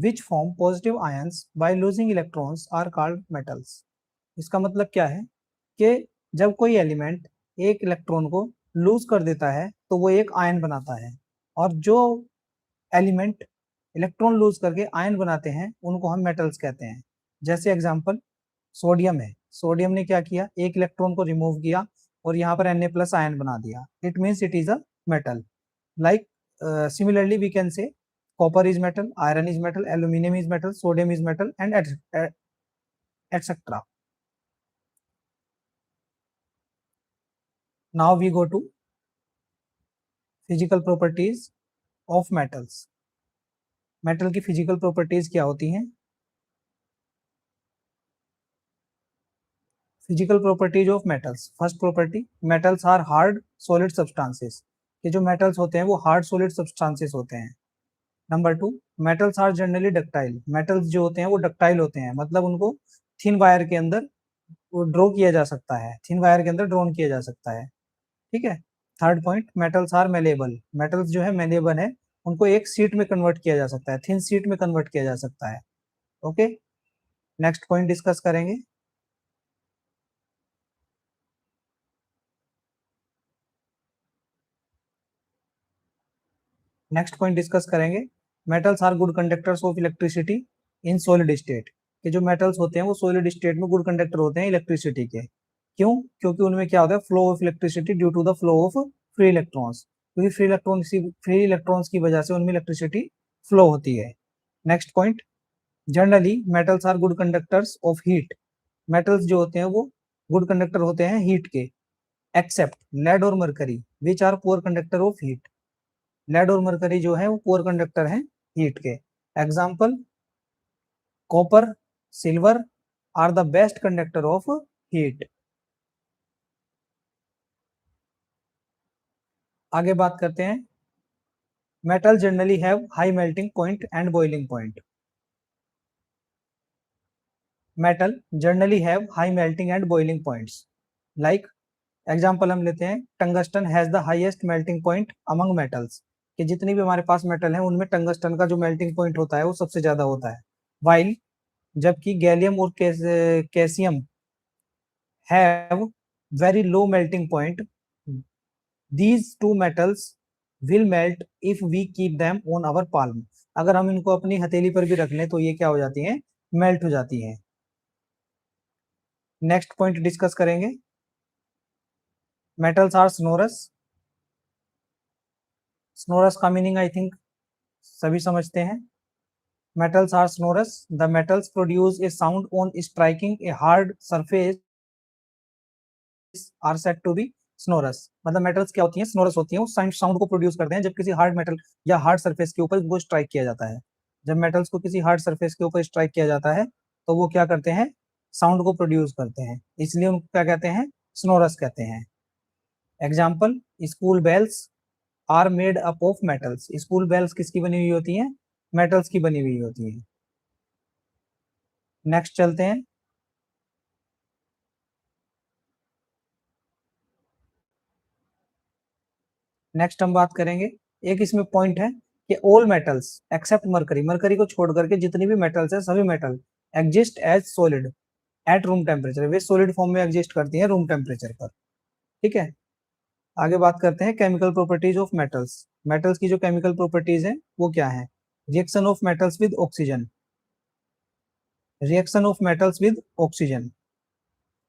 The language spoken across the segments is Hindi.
Which form positive ions by losing electrons are called metals. इसका मतलब क्या है कि जब कोई एलिमेंट एक इलेक्ट्रॉन को लूज कर देता है तो वो एक आयन बनाता है, और जो एलिमेंट इलेक्ट्रॉन लूज करके आयन बनाते हैं उनको हम मेटल्स कहते हैं। जैसे एग्जांपल सोडियम है, सोडियम ने क्या किया, एक इलेक्ट्रॉन को रिमूव किया और यहाँ पर Na+ आयन बना दिया, it means it is a metal. Like similarly we can say copper is metal, iron is metal, aluminium is metal, sodium is metal and etcetera. Now we go to physical properties of metals. Metal की फिजिकल प्रॉपर्टीज क्या होती हैं? Physical properties of metals. First property, metals are hard solid substances. ये जो मेटल्स होते हैं वो हार्ड सॉलिड सब्सटेंसेस होते हैं। Number two, metals are generally ductile. Metals जो होते हैं वो डक्टाइल होते हैं, मतलब उनको थिन वायर के अंदर ड्रॉ किया जा सकता है, थिन वायर के अंदर ड्रॉन किया जा सकता है। ठीक है। Third point, metals are malleable. Metals जो है मेलेबल है, उनको एक सीट में कन्वर्ट किया जा सकता है, थिन सीट में कन्वर्ट किया जा सकता है। ओके, नेक्स्ट पॉइंट डिस्कस करेंगे। नेक्स्ट पॉइंट डिस्कस करेंगे, metals are good conductors of electricity in solid state. कि जो मेटल्स होते हैं वो सॉलिड स्टेट में गुड कंडक्टर होते हैं इलेक्ट्रिसिटी के। क्यों? क्योंकि उनमें क्या होता है, flow of electricity due to the flow of free electrons. क्योंकि फ्री इलेक्ट्रॉन्स की वजह से उनमें इलेक्ट्रिसिटी फ्लो होती है। Next point, generally metals are good conductors of heat. Metals जो होते हैं वो गुड कंडक्टर होते हैं हीट के, एक्सेप्ट लेड और mercury which are poor conductor of heat. Lead और मरकरी जो है वो पुअर कंडक्टर हैं हीट के। Example, copper, silver are the best conductor of heat. आगे बात करते हैं, metal generally have high melting point and boiling point. Metal generally have high melting and boiling points. Like example हम लेते हैं, tungsten has the highest melting point among metals. कि जितनी भी हमारे पास मेटल है उनमें टंगस्टन का जो मेल्टिंग पॉइंट होता है वो सबसे ज्यादा होता है। वाइल जबकि गैलियम और caesium have very low melting point. These two metals will melt if we keep them on our palm. अगर हम इनको अपनी हथेली पर भी रख लें तो ये क्या हो जाती हैं, मेल्ट हो जाती हैं। नेक्स्ट पॉइंट डिस्कस करेंगे, मेटल्स आर स्नोरस। स्नोरस का मीनिंग आई थिंक सभी समझते हैं। Metals are sonorous. The metals produce a sound on striking a hard surface are said to be sonorous. मतलब मेटल्स क्या होती हैं, सोनोरस होती हैं, वो साउंड को प्रोड्यूस करते हैं जब किसी हार्ड मेटल या हार्ड सरफेस के ऊपर वो स्ट्राइक किया जाता है। जब मेटल्स को किसी हार्ड सरफेस के ऊपर स्ट्राइक किया जाता है तो वो क्या करते हैं, साउंड को प्रोड्यूस करते हैं, इसलिए उनको क्या कहते हैं, सोनोरस कहते हैं। Example, school bells are made up of metals. School bells किसकी बनी हुई होती हैं, मेटल्स की बनी हुई होती है। नेक्स्ट चलते हैं, नेक्स्ट हम बात करेंगे, एक इसमें पॉइंट है कि all metals except mercury, mercury को छोड़ करके जितनी भी मेटल्स है सभी metal exist as solid at room temperature. वे सॉलिड फॉर्म में एग्जिस्ट करती हैं रूम टेम्परेचर पर। ठीक है। आगे बात करते हैं chemical properties of metals. Metals की जो केमिकल प्रॉपर्टीज है वो क्या है, reaction of metals with oxygen. Reaction of metals with oxygen,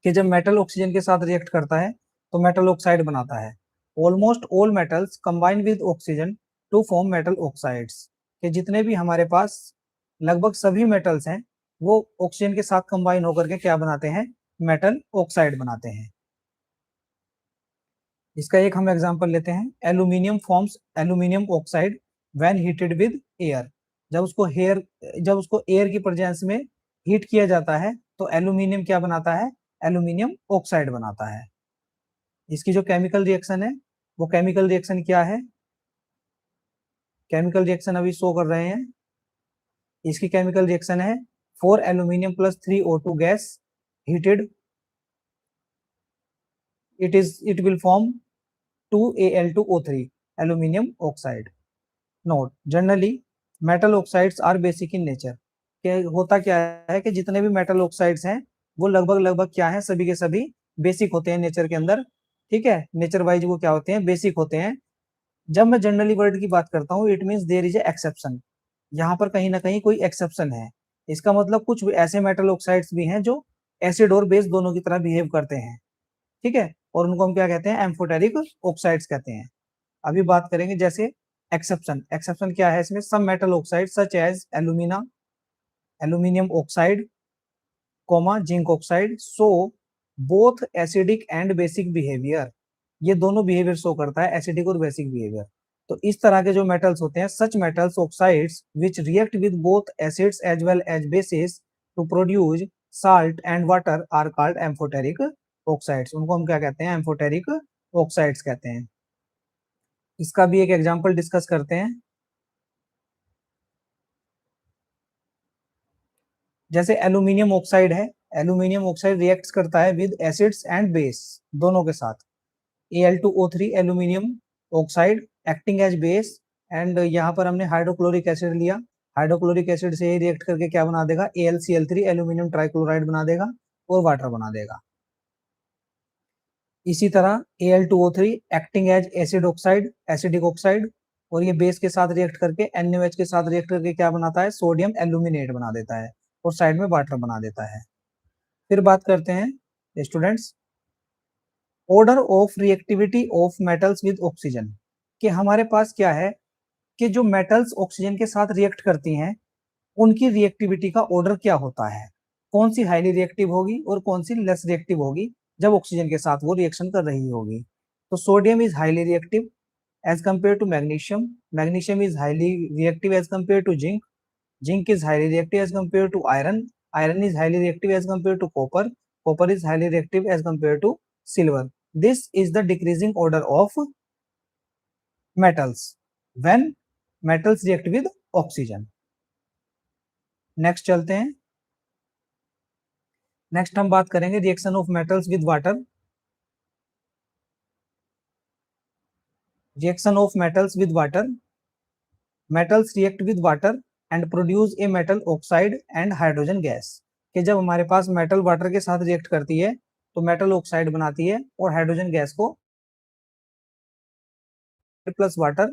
कि जब मेटल ऑक्सीजन के साथ रिएक्ट करता है तो मेटल ऑक्साइड बनाता है। Almost all metals combine with oxygen to form metal oxides. कि जितने भी हमारे पास लगभग सभी मेटल्स हैं वो ऑक्सीजन के साथ कंबाइन होकर के क्या बनाते हैं, मेटल ऑक्साइड बनाते हैं। इसका एक हम एग्जांपल लेते हैं, aluminium forms aluminium oxide when heated with air. जब उसको एयर की प्रेजेंस में हीट किया जाता है तो एल्यूमिनियम क्या बनाता है, एल्यूमिनियम ऑक्साइड बनाता है। इसकी जो केमिकल रिएक्शन है वो केमिकल रिएक्शन क्या है, केमिकल रिएक्शन अभी शो कर रहे हैं। इसकी केमिकल रिएक्शन है 4 aluminium plus 3 O2 gas heated, it will form 2 Al2O3 aluminium oxide. Note, generally metal oxides are basic in nature. क्या होता क्या है कि जितने भी मेटल ऑक्साइड्स हैं वो लगभग लगभग क्या है, सभी के सभी बेसिक होते हैं नेचर के अंदर। ठीक है, नेचर वाइज वो क्या होते हैं, बेसिक होते हैं। जब मैं जनरली वर्ड की बात करता हूँ it means there is a exception, यहाँ पर कहीं ना कहीं कोई एक्सेप्शन है। इसका मतलब कुछ ऐसे मेटल ऑक्साइड्स भी हैं जो एसिड और बेस दोनों की तरह बिहेव करते हैं। ठीक है, और उनको हम क्या कहते हैं, एम्फोटेरिक ऑक्साइड्स कहते हैं। अभी बात करेंगे जैसे एक्सेप्शन। एक्सेप्शन क्या है इसमें, some metal oxide such as alumina, aluminium oxide, comma zinc oxide show both acidic and basic behaviour. ये दोनों बिहेवियर शो करता है, एसिडिक और बेसिक बिहेवियर। तो इस तरह के जो मेटल्स होते हैं, such metals oxides which react with both acids as well as bases to produce salt and water are called amphoteric oxides. उनको हम क्या कहते हैं, एम्फोटेरिक ऑक्साइड्स कहते हैं। इसका भी एक एग्जांपल डिस्कस करते हैं। जैसे एल्यूमिनियम ऑक्साइड है, एल्यूमिनियम ऑक्साइड रिएक्ट करता है विद एसिड्स एंड बेस दोनों के साथ। Al2O3 aluminium oxide acting as base, and यहाँ पर हमने हाइड्रोक्लोरिक एसिड लिया। हाइड्रोक्लोरिक एसिड से रिएक्ट करके क्या बना देगा, AlCl3 एल्यूमिनियम ट्राइक्लोराइड बना देगा और वाटर बना देगा। इसी तरह Al2O3 acting as acid oxide, acidic oxide, और ये बेस के साथ रिएक्ट करके NaOH के साथ रिएक्ट करके क्या बनाता है, सोडियम एल्यूमिनेट बना देता है और साइड में वाटर बना देता है। फिर बात करते हैं students order of reactivity of metals with oxygen. कि हमारे पास क्या है कि जो मेटल्स ऑक्सीजन के साथ रिएक्ट करती हैं उनकी रिएक्टिविटी का ऑर्डर क्या होता है, कौन सी हाईली रिएक्टिव होगी और कौन सी लेस रिएक्टिव होगी जब ऑक्सीजन के साथ वो रिएक्शन कर रही होगी। तो sodium is highly reactive as compare to magnesium, magnesium is highly reactive as compare to zinc, zinc is highly reactive as compare to iron, iron is highly reactive as compare to copper, copper is highly reactive as compare to silver. This is the decreasing order of metals when metals react with oxygen। Next चलते हैं। नेक्स्ट हम बात करेंगे reaction of metals with water. Reaction of metals with water, metals react with water and produce a metal oxide and hydrogen gas. कि जब हमारे पास मेटल वाटर के साथ रिएक्ट करती है तो मेटल ऑक्साइड बनाती है और हाइड्रोजन गैस को plus water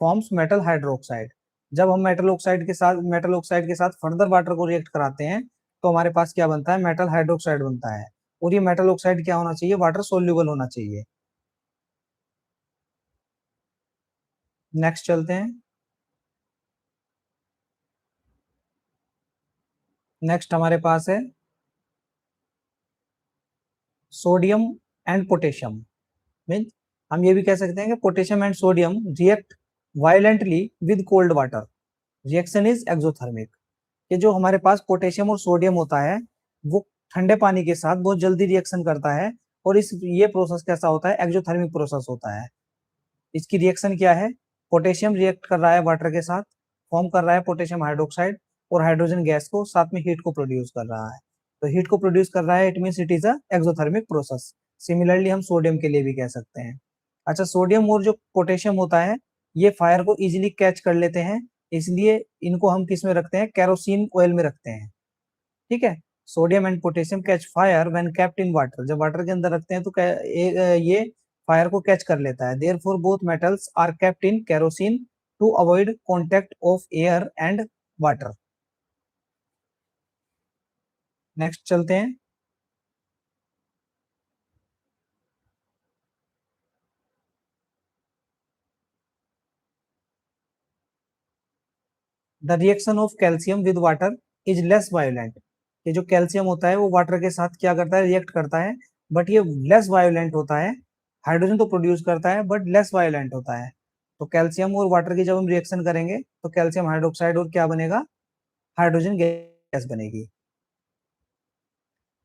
forms metal hydroxide. जब हम मेटल ऑक्साइड के साथ फर्दर वाटर को रिएक्ट कराते हैं तो हमारे पास क्या बनता है, मेटल हाइड्रोक्साइड बनता है। और ये मेटल ऑक्साइड क्या होना चाहिए, वाटर सोल्यूबल होना चाहिए। नेक्स्ट चलते हैं। नेक्स्ट हमारे पास है सोडियम एंड पोटेशियम। मीन हम ये भी कह सकते हैं कि potassium and sodium react violently with cold water, reaction is exothermic. कि जो हमारे पास पोटेशियम और सोडियम होता है वो ठंडे पानी के साथ बहुत जल्दी रिएक्शन करता है, और ये प्रोसेस कैसा होता है, एक्सोथर्मिक प्रोसेस होता है। इसकी रिएक्शन क्या है, पोटेशियम रिएक्ट कर रहा है वाटर के साथ, फॉर्म कर रहा है पोटेशियम हाइड्रोक्साइड और हाइड्रोजन गैस को, साथ में हीट को प्रोड्यूस कर रहा है। तो हीट को प्रोड्यूस कर रहा है, it means it is a exothermic process. Similarly हम सोडियम के लिए भी कह सकते हैं। अच्छा, सोडियम और जो पोटेशियम होता है ये फायर को इजीली कैच कर लेते हैं, इसलिए इनको हम किस में रखते हैं, केरोसिन ऑयल में रखते हैं। ठीक है, sodium and potassium catch fire when kept in water. जब वाटर के अंदर रखते हैं तो ये फायर को कैच कर लेता है। Therefore both metals are kept in kerosene to avoid contact of air and water. Next चलते हैं। The reaction of calcium with water is less violent. ये जो कैल्शियम होता है वो वाटर के साथ क्या करता है, रिएक्ट करता है, बट ये लेस वायोलेंट होता है। हाइड्रोजन तो प्रोड्यूस करता है बट लेस वायोलेंट होता है। तो कैल्शियम और वाटर की जब हम रिएक्शन करेंगे तो कैल्शियम हाइड्रोक्साइड और क्या बनेगा, हाइड्रोजन गैस बनेगी।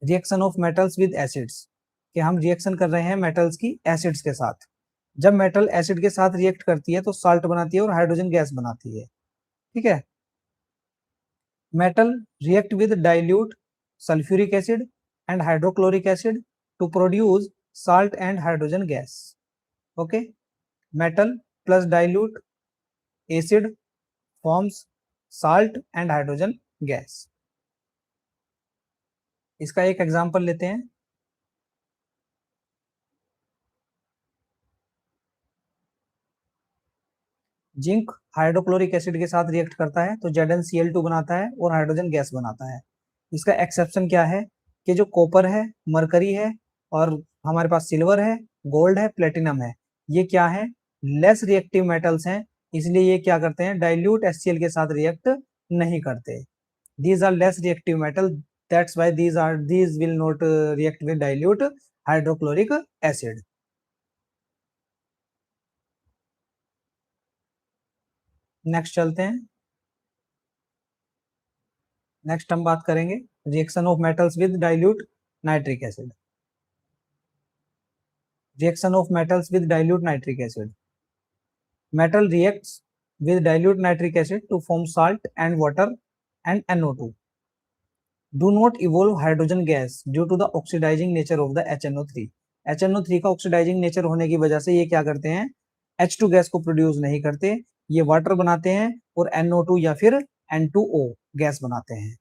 Reaction of metals with acids, कि हम रिएक्शन कर रहे हैं मेटल्स की एसिड्स के साथ। जब मेटल एसिड के साथ रिएक्ट करती है तो साल्ट बनाती है और हाइड्रोजन गैस बनाती है। ठीक है, metal react with dilute sulfuric acid and hydrochloric acid to produce salt and hydrogen gas. Okay, metal plus dilute acid forms salt and hydrogen gas. इसका एक एग्जांपल लेते हैं। जिंक हाइड्रोक्लोरिक एसिड के साथ रिएक्ट करता है तो ZnCl2 बनाता है और हाइड्रोजन गैस बनाता है। इसका एक्सेप्शन क्या है कि जो कॉपर है, मरकरी है और हमारे पास सिल्वर है, गोल्ड है, प्लेटिनम है, ये क्या है, लेस रिएक्टिव मेटल्स हैं, इसलिए ये क्या करते हैं, डाइल्यूट HCl के साथ रिएक्ट नहीं करते। these are less reactive metal, that's why these will not react with dilute hydrochloric acid। Next चलते हैं। नेक्स्ट हम बात करेंगे reaction of metals with dilute nitric acid. Reaction of metals with dilute nitric acid. metal reacts with dilute nitric acid to form salt and water and NO2 do not evolve hydrogen gas due to the oxidizing nature of the HNO3। HNO3 का ऑक्सीडाइजिंग नेचर होने की वजह से ये क्या करते हैं, H2 गैस को प्रोड्यूस नहीं करते, ये वाटर बनाते हैं और NO2 या फिर N2O गैस बनाते हैं।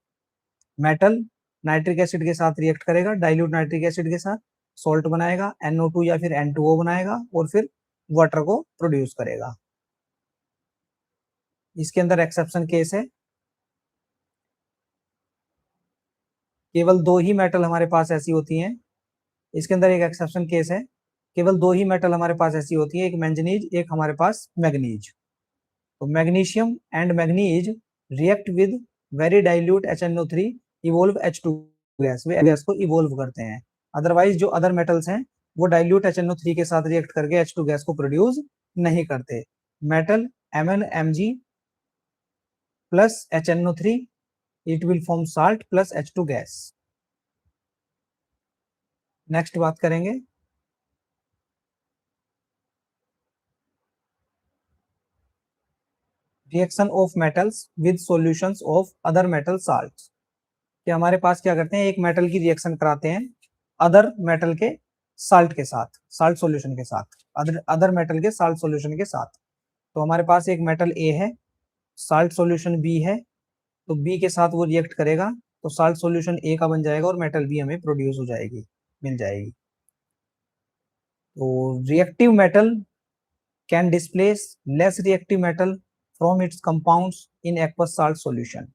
मेटल नाइट्रिक एसिड के साथ रिएक्ट करेगा, डाइल्यूट नाइट्रिक एसिड के साथ सॉल्ट बनाएगा, NO2 या फिर N2O बनाएगा और फिर वाटर को प्रोड्यूस करेगा। इसके अंदर एक्सेप्शन केस है, केवल दो ही मेटल हमारे पास ऐसी होती हैं। इसके अंदर एक एक्सेप्शन केस है, केवल दो ही मेटल हमारे पास ऐसी होती है, एक मैंगनीज, एक हमारे पास मैग्नीज। तो magnesium and manganese react with very dilute HNO3 evolve H2 gas, way gas को इवोल्व करते हैं। अदरवाइज जो अदर मेटल्स हैं वो डाइल्यूट HNO3 के साथ रिएक्ट करके H2 गैस को प्रोड्यूस नहीं करते। Metal MnMg plus HNO3 it will form salt plus H2 gas. Next बात करेंगे reaction of metals with solutions of other metal salts. कि हमारे पास क्या करते हैं, एक मेटल की रिएक्शन कराते हैं अदर मेटल के साल्ट के साथ, साल्ट सॉल्यूशन के साथ, अदर मेटल के साल्ट सॉल्यूशन के साथ। तो हमारे पास एक मेटल ए है, साल्ट सॉल्यूशन बी है, तो बी के साथ वो रिएक्ट करेगा तो साल्ट सॉल्यूशन ए का बन जाएगा और मेटल बी हमें प्रोड्यूस हो जाएगी, मिल जाएगी। तो reactive metal can displace less reactive metal from its compounds in aqueous salt solution।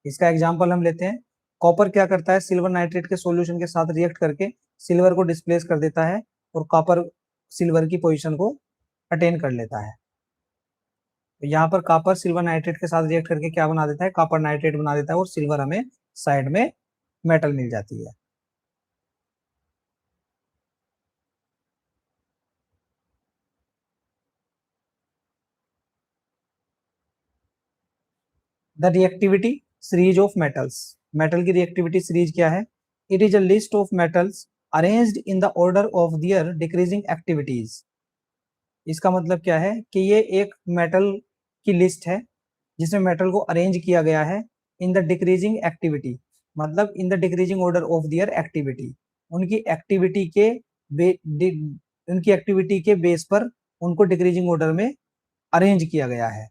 इसका एग्जांपल हम लेते हैं। कॉपर क्या करता है, सिल्वर नाइट्रेट के सॉल्यूशन के साथ रिएक्ट करके सिल्वर को डिस्प्लेस कर देता है और कॉपर सिल्वर की पोजीशन को अटेन कर लेता है। तो यहाँ पर कॉपर सिल्वर नाइट्रेट के साथ रिएक्ट करके क्या बना देता है, कॉपर नाइट्रेट बना देता है और सिल्वर हमें साइड में मेटल मिल जाती है। The reactivity series of metals. Metal की रिएक्टिविटी सीरीज क्या है, it is a list of metals arranged in the order of their decreasing activities. इसका मतलब क्या है कि ये एक मेटल की लिस्ट है जिसमें मेटल को अरेंज किया गया है इन द डिक्रीजिंग एक्टिविटी, मतलब in the decreasing order of their activity. उनकी एक्टिविटी के उनकी एक्टिविटी के बेस पर उनको डिक्रीजिंग ऑर्डर में अरेंज किया गया है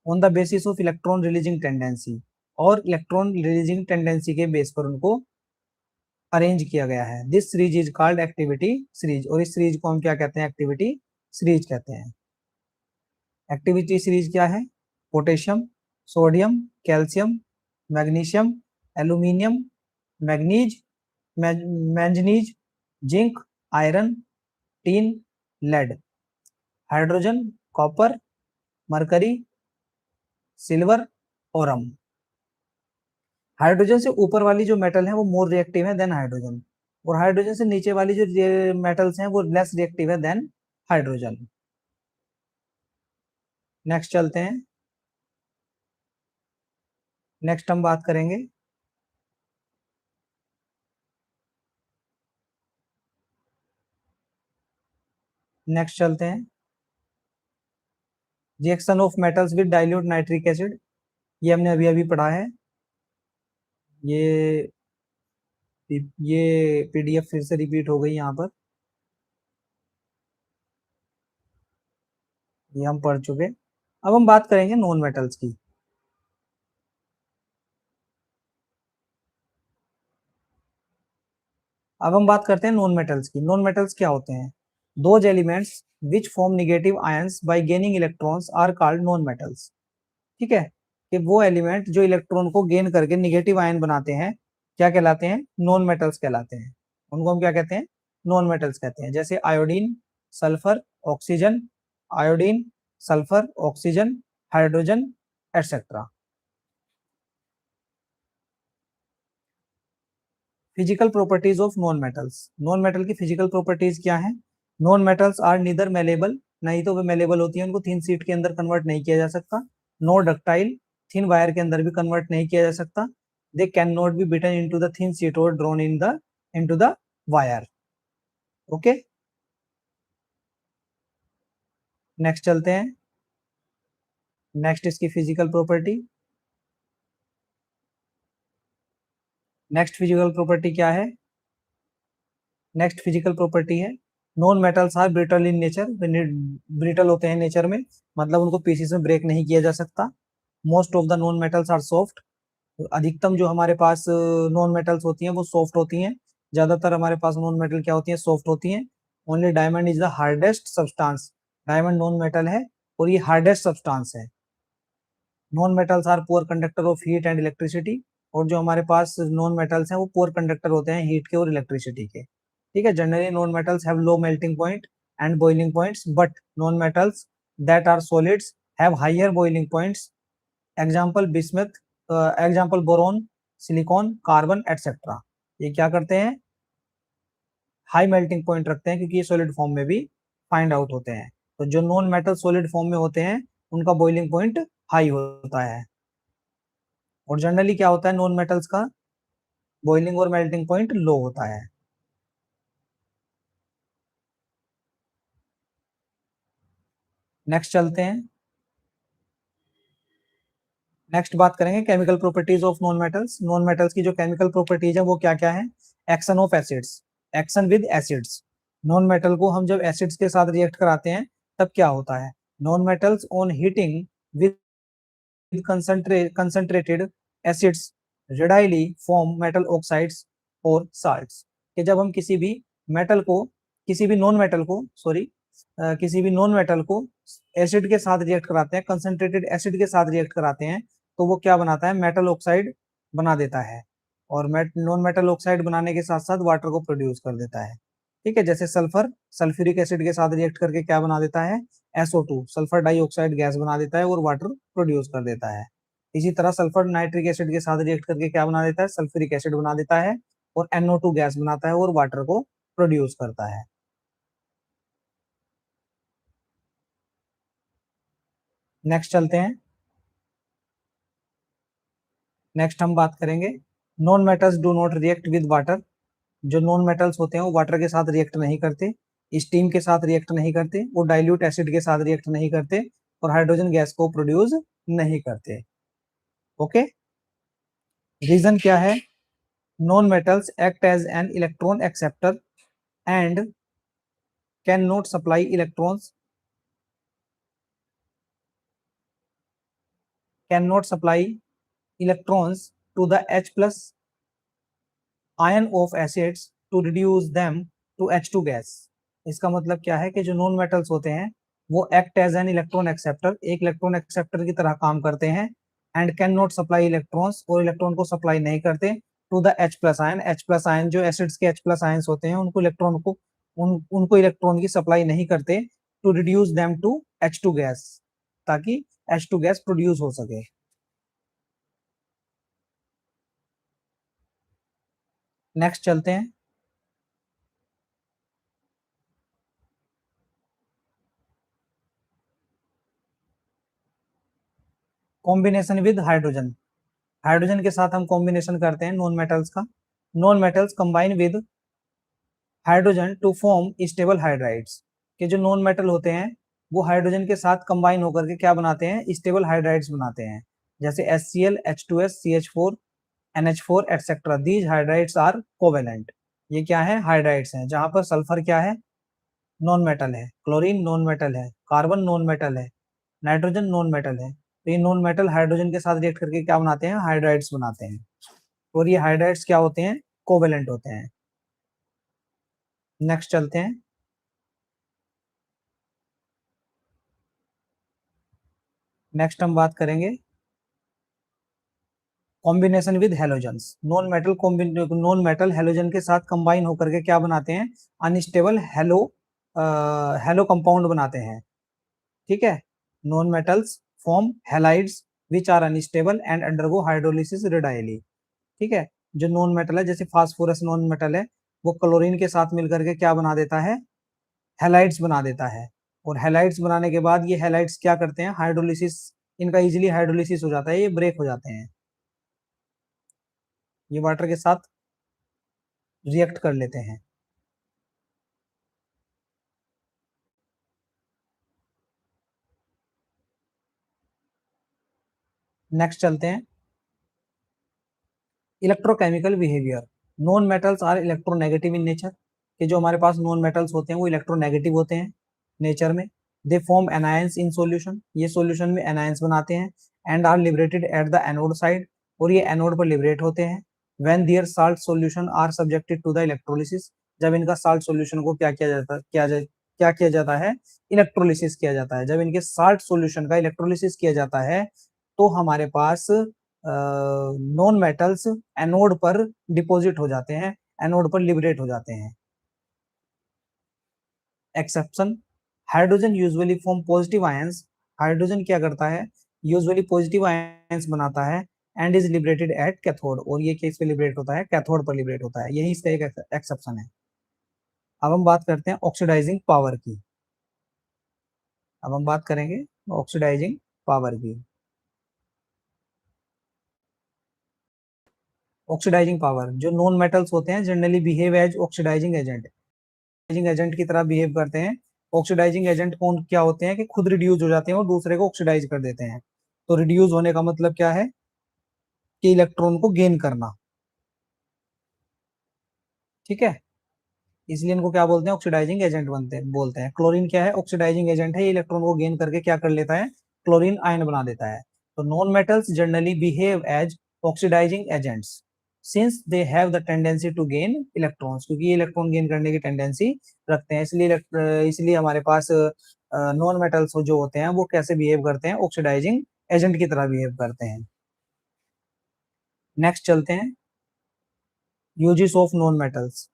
on the basis of electron releasing tendency, और इलेक्ट्रॉन रिलीजिंग टेंडेंसी के बेस पर उनको अरेंज किया गया है। This series is called activity series, और इस सीरीज को हम क्या कहते हैं, एक्टिविटी सीरीज कहते हैं। एक्टिविटी सीरीज क्या है, potassium, sodium, calcium, magnesium, aluminium, manganese, manganese, zinc, iron, tin, lead, hydrogen, copper, mercury, silver, aurum. Hydrogen से ऊपर वाली जो मेटल है वो मोर रिएक्टिव है देन हाइड्रोजन, और हाइड्रोजन से नीचे वाली जो मेटल्स हैं वो लेस रिएक्टिव है देन हाइड्रोजन। नेक्स्ट चलते हैं। नेक्स्ट हम बात करेंगे नेक्स्ट चलते हैं reaction of metals with dilute nitric acid. ये हमने अभी अभी पढ़ा है। ये ये पीडीएफ फिर से रिपीट हो गई यहाँ पर, ये हम पढ़ चुके। अब हम बात करेंगे नॉन मेटल्स की। अब हम बात करते हैं नॉन मेटल्स की। नॉन मेटल्स क्या होते हैं? Those elements which form negative ions by gaining electrons are called non metals. ठीक है, कि वो एलिमेंट जो इलेक्ट्रॉन को गेन करके निगेटिव आयन बनाते हैं, क्या कहलाते हैं? नॉन मेटल्स कहलाते हैं। उनको हम क्या कहते हैं? नॉन मेटल्स कहते हैं। जैसे iodine, sulphur, oxygen, iodine, sulphur, oxygen, hydrogen, etcetera. Physical properties of non metals. Non metal की फिजिकल प्रॉपर्टीज क्या है? Non metals are neither malleable, नहीं तो वे मेलेबल होती है, उनको थिन शीट के अंदर कन्वर्ट नहीं किया जा सकता। नो डक्टाइल, थिन वायर के अंदर भी कन्वर्ट नहीं किया जा सकता। They can not be beaten into the thin sheet और drawn in the into the wire. Okay, next चलते हैं। नेक्स्ट इसकी physical property. Next physical property क्या है? नेक्स्ट फिजिकल प्रॉपर्टी है non metals are brittle in nature. Brittle होते हैं नेचर में, मतलब उनको पीसीस में ब्रेक नहीं किया जा सकता। Most of the non metals are soft. अधिकतम जो हमारे पास नॉन मेटल्स होती हैं वो सॉफ्ट होती हैं। ज्यादातर हमारे पास नॉन मेटल क्या होती हैं? सॉफ्ट होती हैं। Only diamond is the hardest substance. Diamond non metal है और ये हार्डेस्ट सब्सटेंस है। Non metals are poor conductor of heat and electricity. और जो हमारे पास नॉन मेटल्स हैं वो पुअर कंडक्टर होते हैं हीट के और इलेक्ट्रिसिटी के। ठीक है, generally non metals have low melting point and boiling points, but non metals that are solids have higher boiling points. Example bismuth, example boron, silicon, carbon etcetera. ये क्या करते हैं? हाई मेल्टिंग पॉइंट रखते हैं, क्योंकि ये सॉलिड फॉर्म में भी फाइंड आउट होते हैं। तो जो नॉन मेटल सॉलिड फॉर्म में होते हैं उनका बॉइलिंग पॉइंट हाई होता है। और जनरली क्या होता है? नॉन मेटल्स का बॉइलिंग और मेल्टिंग पॉइंट लो होता है। नेक्स्ट चलते हैं। नेक्स्ट बात करेंगे chemical properties of non metals. Non metals की जो केमिकल प्रॉपर्टीज है वो क्या क्या है? Action of acids, action with acids. Non metal को हम जब एसिड्स के साथ रिएक्ट कराते हैं तब क्या होता है? Non metals on heating with concentrated acids readily form metal oxides और salts। कि जब हम किसी भी नॉन मेटल को सॉरी किसी भी नॉन मेटल को एसिड के साथ रिएक्ट कराते हैं, कंसंट्रेटेड एसिड के साथ रिएक्ट कराते हैं, तो वो क्या बनाता है? मेटल ऑक्साइड बना देता है। और नॉन मेटल ऑक्साइड बनाने के साथ साथ वाटर को प्रोड्यूस कर देता है। ठीक है, जैसे सल्फर सल्फ्यूरिक एसिड के साथ रिएक्ट करके क्या बना देता है? SO2, सल्फर डाइऑक्साइड गैस बना देता है और वाटर प्रोड्यूस कर देता है। इसी तरह सल्फर नाइट्रिक एसिड के साथ रिएक्ट करके क्या बना देता है? सल्फ्यूरिक एसिड बना देता है और NO2 गैस बनाता है और वाटर को प्रोड्यूस करता है। नेक्स्ट चलते हैं। नेक्स्ट हम बात करेंगे non metals do not react with water. जो नॉन मेटल्स होते हैं वो वाटर के साथ रिएक्ट नहीं करते, स्टीम के साथ रिएक्ट नहीं करते, वो डाइल्यूट एसिड के साथ रिएक्ट नहीं करते और हाइड्रोजन गैस को प्रोड्यूस नहीं करते। ओके, रीजन क्या है? Non metals act as an electron acceptor and can not supply electrons, can not supply electrons to the H plus ion of acids to reduce them to H2 gas. इसका मतलब क्या है कि जो नॉन मेटल्स होते हैं वो act as an electron acceptor, एक इलेक्ट्रॉन एक्सेप्टर की तरह काम करते हैं। And can not supply electrons, और इलेक्ट्रॉन को सप्लाई नहीं करते to the H plus ion. H plus ion जो एसिड्स के H प्लस आयंस होते हैं उनको इलेक्ट्रॉन को उनको इलेक्ट्रॉन की सप्लाई नहीं करते to reduce them to H2 gas, ताकि H2 गैस प्रोड्यूस हो सके। नेक्स्ट चलते हैं। Combination with hydrogen. हाइड्रोजन के साथ हम कॉम्बिनेशन करते हैं नॉन मेटल्स का। Non metals combine with hydrogen to form stable hydrides. के जो नॉन मेटल होते हैं वो हाइड्रोजन के साथ कंबाइन होकर के क्या बनाते हैं? स्टेबल हाइड्राइड्स बनाते हैं। जैसे HCl, H2S, CH4, NH4 etcetera. These hydrides are covalent. ये क्या है? हाइड्राइड्स हैं। जहां पर सल्फर क्या है? नॉन मेटल है। क्लोरीन नॉन मेटल है। कार्बन नॉन मेटल है। नाइट्रोजन नॉन मेटल है, तो ये नॉन मेटल हाइड्रोजन के साथ रिएक्ट करके क्या बनाते हैं, हाइड्राइड्स बनाते हैं, और ये हाइड्राइड्स क्या होते हैं, कोवेलेंट होते हैं। नेक्स्ट चलते हैं। नेक्स्ट हम बात करेंगे combination with halogens. Non metal halogen के साथ कंबाइन होकर के क्या बनाते हैं, अनस्टेबल हेलो कंपाउंड बनाते हैं। ठीक है, non metals form halides which are unstable and undergo hydrolysis readily. ठीक है, जो नॉन मेटल है जैसे फास्फोरस नॉन मेटल है, वो क्लोरीन के साथ मिलकर के क्या बना देता है, हेलाइड्स बना देता है। और हेलाइड्स बनाने के बाद ये हेलाइड्स क्या करते हैं, हाइड्रोलिसिस, इनका इजिली हाइड्रोलिसिस हो जाता है, ये ब्रेक हो जाते हैं, ये वाटर के साथ रिएक्ट कर लेते हैं। नेक्स्ट चलते हैं, electrochemical behaviour. Non metals are electronegative in nature, कि जो हमारे पास नॉन मेटल्स होते हैं वो इलेक्ट्रोनेगेटिव होते हैं नेचर में। They form anions in solution, ये सॉल्यूशन में एनायंस बनाते हैं। And are liberated at the anode side, और ये एनोड पर लिबरेट होते हैं। When their salt solution are subjected to the electrolysis, जब इनका साल्ट सॉल्यूशन को क्या किया जाता है, इलेक्ट्रोलिसिस किया जाता है। जब इनके साल्ट सॉल्यूशन का इलेक्ट्रोलिसिस किया जाता है तो हमारे पास नॉन मेटल्स एनोड पर डिपॉजिट हो जाते हैं, एनोड पर लिबरेट हो जाते हैं। Exception, hydrogen usually form positive ions, hydrogen क्या करता है, यूजुअली पॉजिटिव आयंस बनाता है। And is liberated at cathode, और ये किस पे लिबरेट होता है, कैथोड पर लिबरेट होता है, यही इसका एक एक्सेप्शन है। अब हम बात करते हैं ऑक्सीडाइजिंग पावर की। अब हम बात करेंगे ऑक्सीडाइजिंग पावर की। ऑक्सीडाइजिंग पावर, जो नॉन मेटल्स होते हैं generally behave as oxidising agent, oxidising agent की तरह बिहेव करते हैं। ऑक्सीडाइजिंग एजेंट कौन क्या होते हैं, कि खुद रिड्यूस हो जाते हैं और दूसरे को ऑक्सीडाइज कर देते हैं। तो रिड्यूस होने का मतलब क्या है, कि इलेक्ट्रॉन को गेन करना। ठीक है, इसलिए इनको क्या बोलते हैं, ऑक्सीडाइजिंग एजेंट बोलते हैं। क्लोरीन क्या है, ऑक्सीडाइजिंग एजेंट है, ये इलेक्ट्रॉन को गेन करके क्या कर लेता है, क्लोरीन आयन बना देता है। तो non metals generally behave as oxidising agents since they have the tendency to gain electrons, क्योंकि ये इलेक्ट्रॉन गेन करने की टेंडेंसी रखते हैं। इसलिए हमारे पास नॉन मेटल्स जो होते हैं वो कैसे बिहेव करते हैं, ऑक्सीडाइजिंग एजेंट की तरह बिहेव करते हैं। नेक्स्ट चलते हैं, uses of non metals.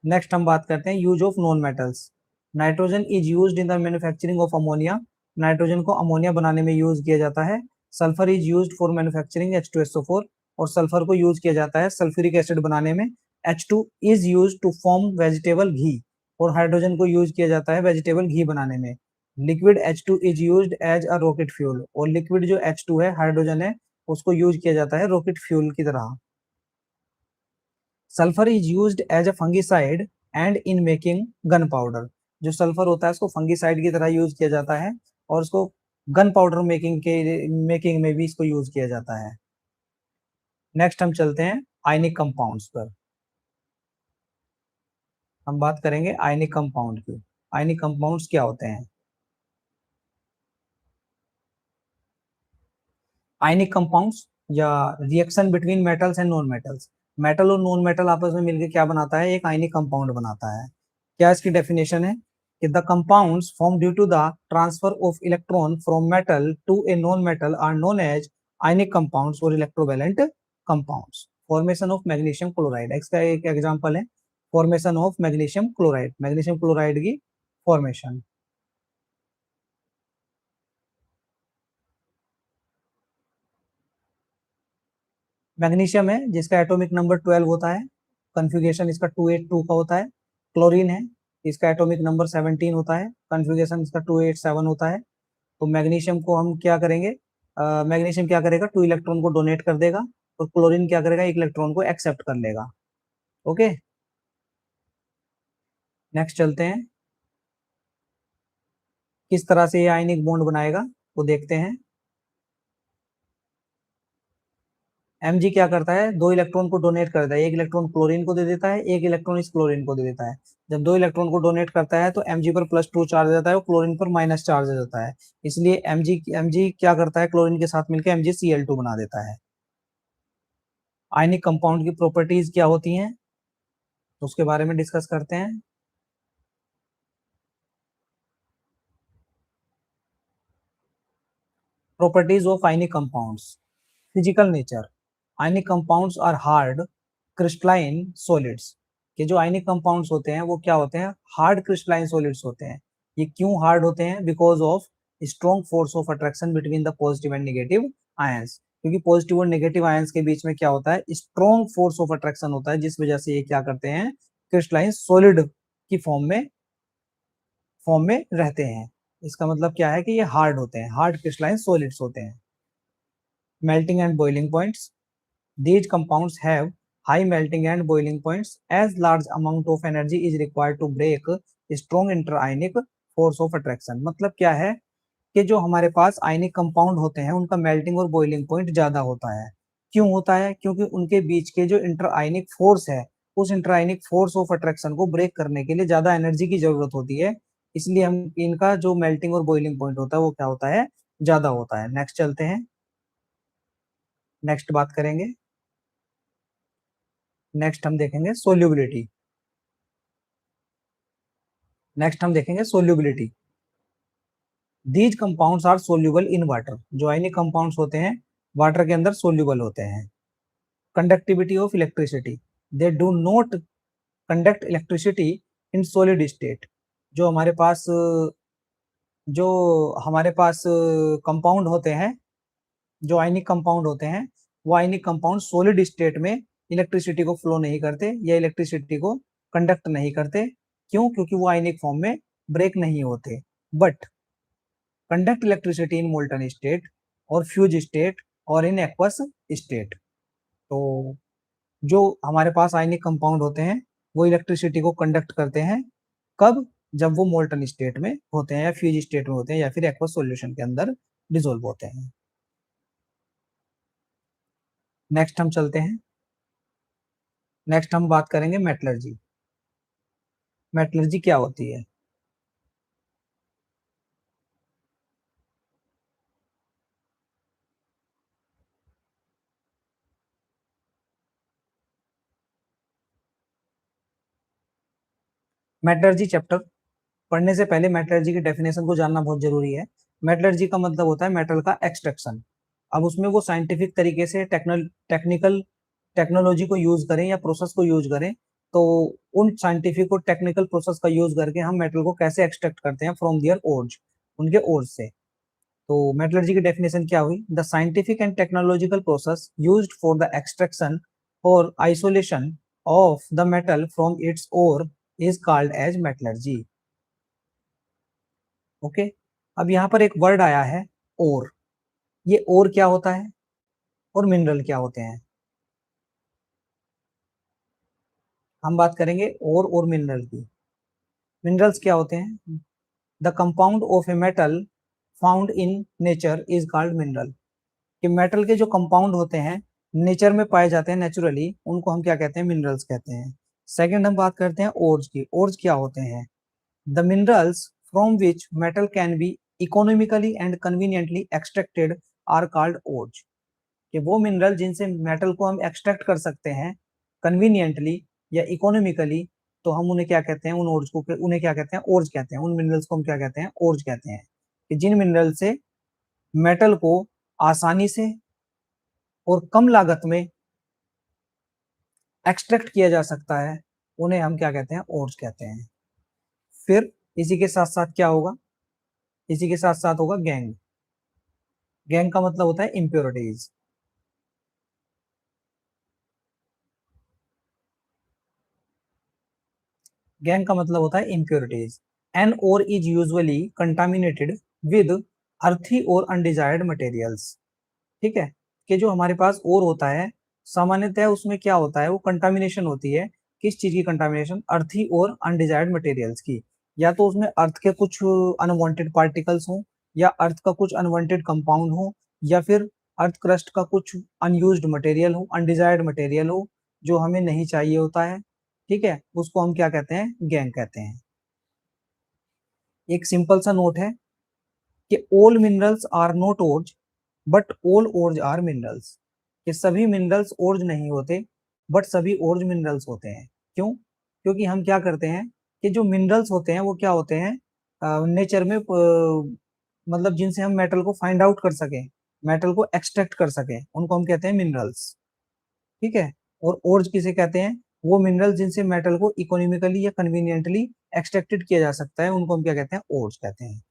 Next हम बात करते हैं use of non metals. Nitrogen is used in the manufacturing of ammonia, nitrogen को अमोनिया बनाने में यूज किया जाता है। Sulphur is used for manufacturing H2SO4, और सल्फर को यूज किया जाता है सल्फ्यूरिक एसिड बनाने में। H2 is used to form vegetable ghee, और हाइड्रोजन को यूज किया जाता है वेजिटेबल घी बनाने में। Liquid H2 is used as a rocket fuel, और लिक्विड जो H2 है, हाइड्रोजन है, उसको यूज किया जाता है रॉकेट फ्यूल की तरह। Sulphur is used as a fungicide and in making gunpowder, जो सल्फर होता है उसको फंगिसाइड की तरह यूज किया जाता है, और उसको गन पाउडर मेकिंग में भी इसको यूज किया जाता है। नेक्स्ट हम चलते हैं आयनिक कंपाउंड्स पर। हम बात करेंगे आयनिक कंपाउंड की। आयनिक कंपाउंड्स क्या होते हैं, आयनिक कंपाउंड्स या reaction between metals and non metals. Metal और नॉन मेटल आपस में मिलकर क्या बनाता है, एक आयनिक कंपाउंड बनाता है। क्या इसकी डेफिनेशन है, कि the compounds form due to the transfer of electron from metal to a non metal are known as ionic compounds और electrovalent compounds. Formation of magnesium chloride, इसका एक एग्जांपल है formation of magnesium chloride, magnesium chloride की फॉर्मेशन। मैग्नीशियम है जिसका एटॉमिक नंबर 12 होता है, कन्फिगरेशन इसका 282 का होता है। क्लोरीन है, इसका एटॉमिक नंबर 17 होता है, कन्फिगरेशन इसका 287 होता है। तो मैग्नीशियम को हम क्या करेंगे, मैग्नीशियम क्या करेगा, 2 इलेक्ट्रॉन को डोनेट कर देगा, और क्लोरीन क्या करेगा, 1 इलेक्ट्रॉन को एक्सेप्ट कर लेगा। ओके, नेक्स्ट चलते हैं, किस तरह से ये आयनिक बॉन्ड बनाएगा वो देखते हैं। Mg क्या करता है, 2 इलेक्ट्रॉन को डोनेट करता है, एक इलेक्ट्रॉन क्लोरीन को दे देता है, एक इलेक्ट्रॉन इस क्लोरीन को दे देता है। जब 2 इलेक्ट्रॉन को डोनेट करता है तो Mg पर +2 चार्ज आ जाता है और क्लोरीन पर माइनस चार्ज आ जाता है, इसलिए Mg क्या करता है, क्लोरीन के साथ मिलकर MgCl2 बना देता है। आयनिक कंपाउंड की प्रॉपर्टीज क्या होती हैं, तो उसके बारे में डिस्कस करते हैं। Properties of ionic compounds. Physical nature. Ionic compounds are hard crystalline solids. के जो आयनिक कंपाउंड्स होते हैं वो क्या होते हैं, हार्ड क्रिस्टलाइन सॉलिड्स होते हैं। ये क्यों हार्ड होते हैं, because of strong force of attraction between the positive and negative ions. क्योंकि पॉजिटिव और नेगेटिव आयंस के बीच में क्या होता है, स्ट्रॉन्ग फोर्स ऑफ अट्रैक्शन होता है, जिस वजह से ये क्या करते हैं, क्रिस्टलाइन सॉलिड की फॉर्म में रहते हैं। इसका मतलब क्या है कि ये हार्ड होते हैं, हार्ड क्रिस्टलाइन सॉलिड्स होते हैं। Melting and boiling points. These compounds have high melting and boiling points as large amount of energy is required to break strong interionic force of attraction। मतलब क्या है कि जो हमारे पास आयनिक कंपाउंड होते हैं उनका मेल्टिंग और बॉइलिंग पॉइंट ज्यादा होता है। क्यों होता है, क्योंकि उनके बीच के जो इंटर आयनिक फोर्स है, उस inter ionic force of attraction को ब्रेक करने के लिए ज्यादा एनर्जी की जरूरत होती है, इसलिए हम इनका जो मेल्टिंग और बॉइलिंग पॉइंट होता है वो क्या होता है, ज्यादा होता है। नेक्स्ट चलते हैं, नेक्स्ट बात करेंगे। नेक्स्ट हम देखेंगे सोल्यूबिलिटी। नेक्स्ट हम देखेंगे solubility. These compounds are soluble in water. जो आयनिक कंपाउंड्स होते हैं वाटर के अंदर सोल्यूबल होते हैं। Conductivity of electricity. They do not conduct electricity in solid state. जो हमारे पास जो हमारे पास कंपाउंड होते हैं, जो आयनिक कंपाउंड होते हैं, वो आयनिक कंपाउंड सॉलिड स्टेट में इलेक्ट्रिसिटी को फ्लो नहीं करते या इलेक्ट्रिसिटी को कंडक्ट नहीं करते। क्यों, क्योंकि वो आयनिक फॉर्म में ब्रेक नहीं होते, but conduct electricity in molten state और फ्यूज स्टेट और इन एक्वस स्टेट। तो जो हमारे पास आयनिक कंपाउंड होते हैं वो इलेक्ट्रिसिटी को कंडक्ट करते हैं, कब, जब वो मोल्टन स्टेट में होते हैं या फ्यूज स्टेट में होते हैं या फिर एक्वस सॉल्यूशन के अंदर डिसोल्व होते हैं। नेक्स्ट हम चलते हैं, नेक्स्ट हम बात करेंगे मेटलर्जी। मेटलर्जी क्या होती है। मेटलर्जी चैप्टर पढ़ने से पहले मेटलर्जी की डेफिनेशन को जानना बहुत जरूरी है। मेटलर्जी का मतलब होता है मेटल का एक्सट्रैक्शन। अब उसमें वो साइंटिफिक तरीके से टेक्निकल टेक्नोलॉजी को यूज करें या प्रोसेस को यूज करें, तो उन साइंटिफिक और टेक्निकल प्रोसेस का यूज करके हम मेटल को कैसे एक्सट्रैक्ट करते हैं फ्रॉम दियर ओर्ज, उनके ओर्ज से। तो मेटलर्जी की डेफिनेशन क्या हुई, the scientific and technological process used for the extraction और isolation of the metal from its ore is called as metallurgy. Okay, अब यहाँ पर एक वर्ड आया है ओर। ये ओर क्या होता है और मिनरल क्या होते हैं, हम बात करेंगे ओर और मिनरल की। मिनरल्स क्या होते हैं, the compound of a metal found in nature is called mineral. कि मेटल के जो कंपाउंड होते हैं नेचर में पाए जाते हैं नेचुरली, उनको हम क्या कहते हैं, मिनरल्स कहते हैं। सेकंड हम बात करते हैं ओर्स की। ओर्स क्या होते हैं, the minerals from which metal can be economically and conveniently extracted are called ores. कि वो मिनरल जिनसे मेटल को हम एक्सट्रैक्ट कर सकते हैं कन्वीनियंटली या इकोनॉमिकली, तो हम उन्हें क्या कहते हैं, उन ओर्स को उन्हें क्या कहते हैं, ओर्स कहते हैं। उन मिनरल्स को हम क्या कहते हैं, ओर्स कहते हैं। कि जिन मिनरल से मेटल को आसानी से और कम लागत में एक्सट्रैक्ट किया जा सकता है, उन्हें हम क्या कहते हैं, ओर्स कहते हैं। फिर इसी के साथ साथ क्या होगा, इसी के साथ साथ होगा गैंग। गैंग का मतलब होता है इम्प्योरिटीज। गैंग का मतलब होता है impurities. An ore is usually contaminated with earthy और अनडिजायर्ड मटेरियल्स। ठीक है, कि जो हमारे पास ओर होता है सामान्यतः उसमें क्या होता है, वो कंटामिनेशन होती है। किस चीज की कंटामिनेशन, अर्थी और अनडिजायर्ड मटेरियल्स की। या तो उसमें अर्थ के कुछ अनवांटेड पार्टिकल्स हों, या अर्थ का कुछ अनवांटेड कंपाउंड हो, या फिर अर्थ क्रस्ट का कुछ अनयूज्ड मटेरियल हो, अनडिजायर्ड मटेरियल हो, जो हमें नहीं चाहिए होता है, ठीक है, उसको हम क्या कहते हैं, गैंग कहते हैं। एक सिंपल सा नोट है कि all minerals are not ores but all ores are minerals, कि सभी मिनरल्स ओर्ज नहीं होते बट सभी ओर्ज मिनरल्स होते हैं। क्यों? क्योंकि हम क्या करते हैं कि जो मिनरल्स होते हैं वो क्या होते हैं, नेचर में मतलब जिनसे हम मेटल को फाइंड आउट कर सकें, मेटल को एक्सट्रैक्ट कर सकें, उनको हम कहते हैं मिनरल्स, ठीक है। और ओर्ज किसे कहते हैं, वो मिनरल जिनसे मेटल को इकोनॉमिकली या कन्वीनियंटली एक्सट्रैक्टेड किया जा सकता है, उनको हम क्या कहते हैं, ओर्ज कहते हैं।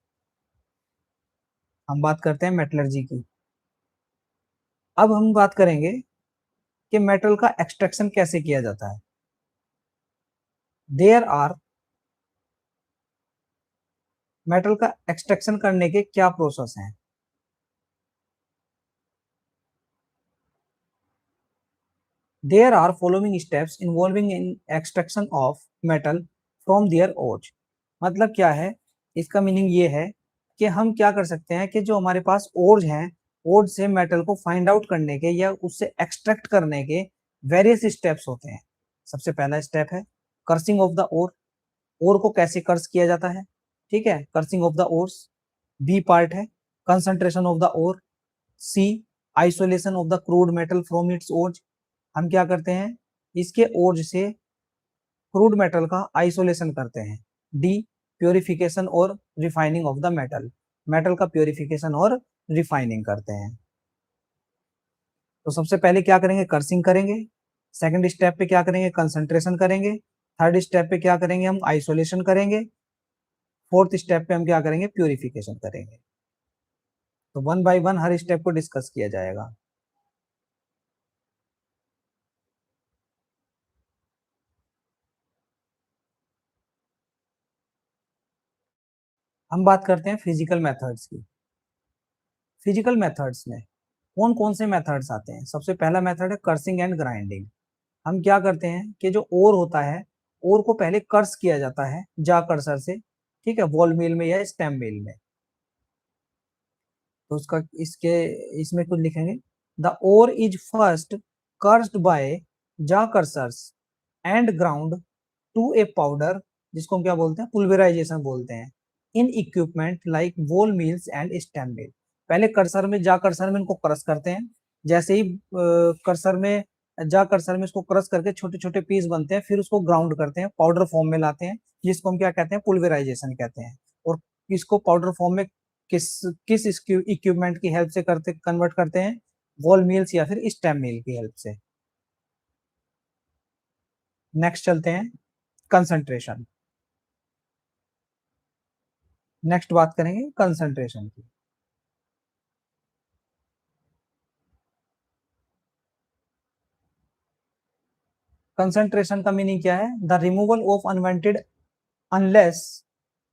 हम बात करते हैं मेटलर्जी की। अब हम बात करेंगे कि मेटल का एक्सट्रैक्शन कैसे किया जाता है। देयर आर, मेटल का एक्सट्रैक्शन करने के क्या प्रोसेस हैं। There are following steps involving in extraction of metal from their ores. मतलब क्या है, इसका मीनिंग ये है कि हम क्या कर सकते हैं कि जो हमारे पास ओर्ज हैं, ओर्ज से मेटल को फाइंड आउट करने के या उससे एक्सट्रैक्ट करने के वेरियस स्टेप्स होते हैं। सबसे पहला स्टेप है कर्सिंग ऑफ द ओर को कैसे कर्स किया जाता है, ठीक है, crushing of the ores. B part है concentration of the ore. C isolation of the crude metal from its ores, हम क्या करते हैं, इसके ओर्ज से क्रूड मेटल का आइसोलेशन करते हैं। डी प्योरिफिकेशन और refining of the metal, metal का प्योरिफिकेशन और रिफाइनिंग करते हैं। तो सबसे पहले क्या करेंगे, कर्सिंग करेंगे। सेकंड स्टेप पे क्या करेंगे, कंसंट्रेशन करेंगे। थर्ड स्टेप पे क्या करेंगे, हम आइसोलेशन करेंगे। फोर्थ स्टेप पे हम क्या करेंगे, प्योरिफिकेशन करेंगे। तो one by one her step को डिस्कस किया जाएगा। हम बात करते हैं फिजिकल मेथड्स की। फिजिकल मेथड्स में कौन कौन से मेथड्स आते हैं। सबसे पहला मेथड है कर्सिंग एंड ग्राइंडिंग। हम क्या करते हैं कि जो ओर होता है, ओर को पहले कर्स किया जाता है जा कर्सर से, ठीक है, बॉल मिल में या स्टेम मिल में। तो उसका इसके इसमें कुछ लिखेंगे, the ore is first crushed by jaw crushers and ground to a powder, जिसको हम क्या बोलते हैं, पुल्वेराइजेशन बोलते हैं, in equipment like ball mills and stamp mill. पहले कर्सर में जा कर्सर में इनको क्रश करते हैं। जैसे ही कर्सर में जा कर्सर में इसको क्रश करके छोटे छोटे पीस बनते हैं, फिर उसको ग्राउंड करते हैं, पाउडर फॉर्म में लाते हैं, जिसको हम क्या कहते हैं, पुल्वेराइजेशन कहते हैं। और इसको पाउडर फॉर्म में किस किस इक्विपमेंट की हेल्प से करते कन्वर्ट करते हैं, वॉल मिल्स या फिर स्टेम मिल की हेल्प से। नेक्स्ट चलते हैं कंसंट्रेशन। नेक्स्ट बात करेंगे कंसंट्रेशन की। कंसंट्रेशन का मीनिंग क्या है, the removal of unwanted unless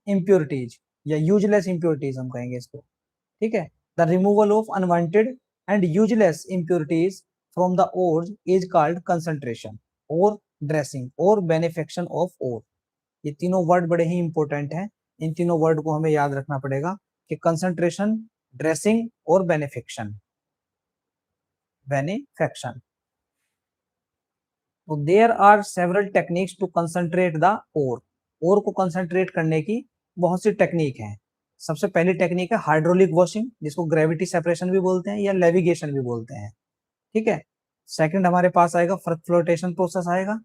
impurities या यूजलेस इंप्योरिटीज हम कहेंगे इसको, ठीक है। The removal of unwanted and useless impurities from the ore is called concentration और ड्रेसिंग और बेनिफिक्शन ऑफ ओर। ये तीनों वर्ड बड़े ही इंपॉर्टेंट हैं। इन तीनों वर्ड को हमें याद रखना पड़ेगा कि कंसंट्रेशन, ड्रेसिंग और बेनिफिक्शन। बेनिफिक्शन, तो there are several techniques to concentrate the ore को कंसंट्रेट करने की बहुत सी टेक्निक हैं। सबसे पहली टेक्निक है हाइड्रोलिक वॉशिंग, जिसको ग्रेविटी सेपरेशन भी बोलते हैं या लेविगेशन भी बोलते हैं, ठीक है। सेकंड हमारे पास आएगा फ्लोटेशन प्रोसेस आएगा,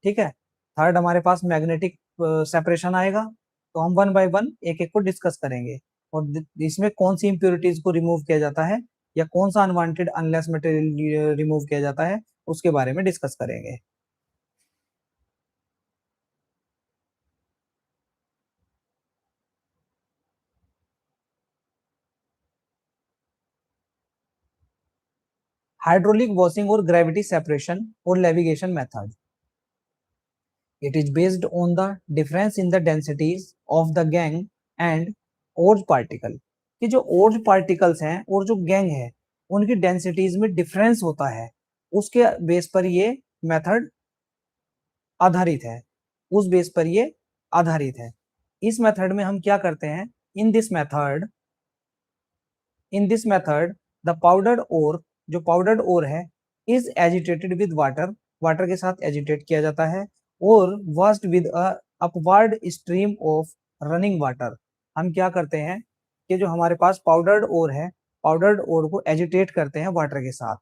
ठीक है। थर्ड हमारे पास मैग्नेटिक सेपरेशन आएगा। तो हम वन बाय वन एक एक को डिस्कस करेंगे और इसमें कौन सी इंप्योरिटीज को रिमूव किया जाता है या कौन सा अनवांटेड अनलेस मटेरियल रिमूव किया जाता है, उसके बारे में डिस्कस करेंगे। हाइड्रोलिक वॉशिंग और ग्रेविटी सेपरेशन और levigation method, it is based on the difference in the densities of the gangue and ores particle. कि जो ओर्ज पार्टिकल्स हैं और जो गैंग है, उनकी डेंसिटीज में डिफरेंस होता है, उसके बेस पर ये मेथड आधारित है, उस बेस पर ये आधारित है। इस मेथड में हम क्या करते हैं, in this method the powdered ore, जो पाउडर्ड ओर है, is agitated with water, water के साथ एजिटेट किया जाता है, और washed with a upward stream of running water. हम क्या करते हैं कि जो हमारे पास पाउडर्ड ओर है, पाउडर्ड ओर को एजिटेट करते हैं वाटर के साथ,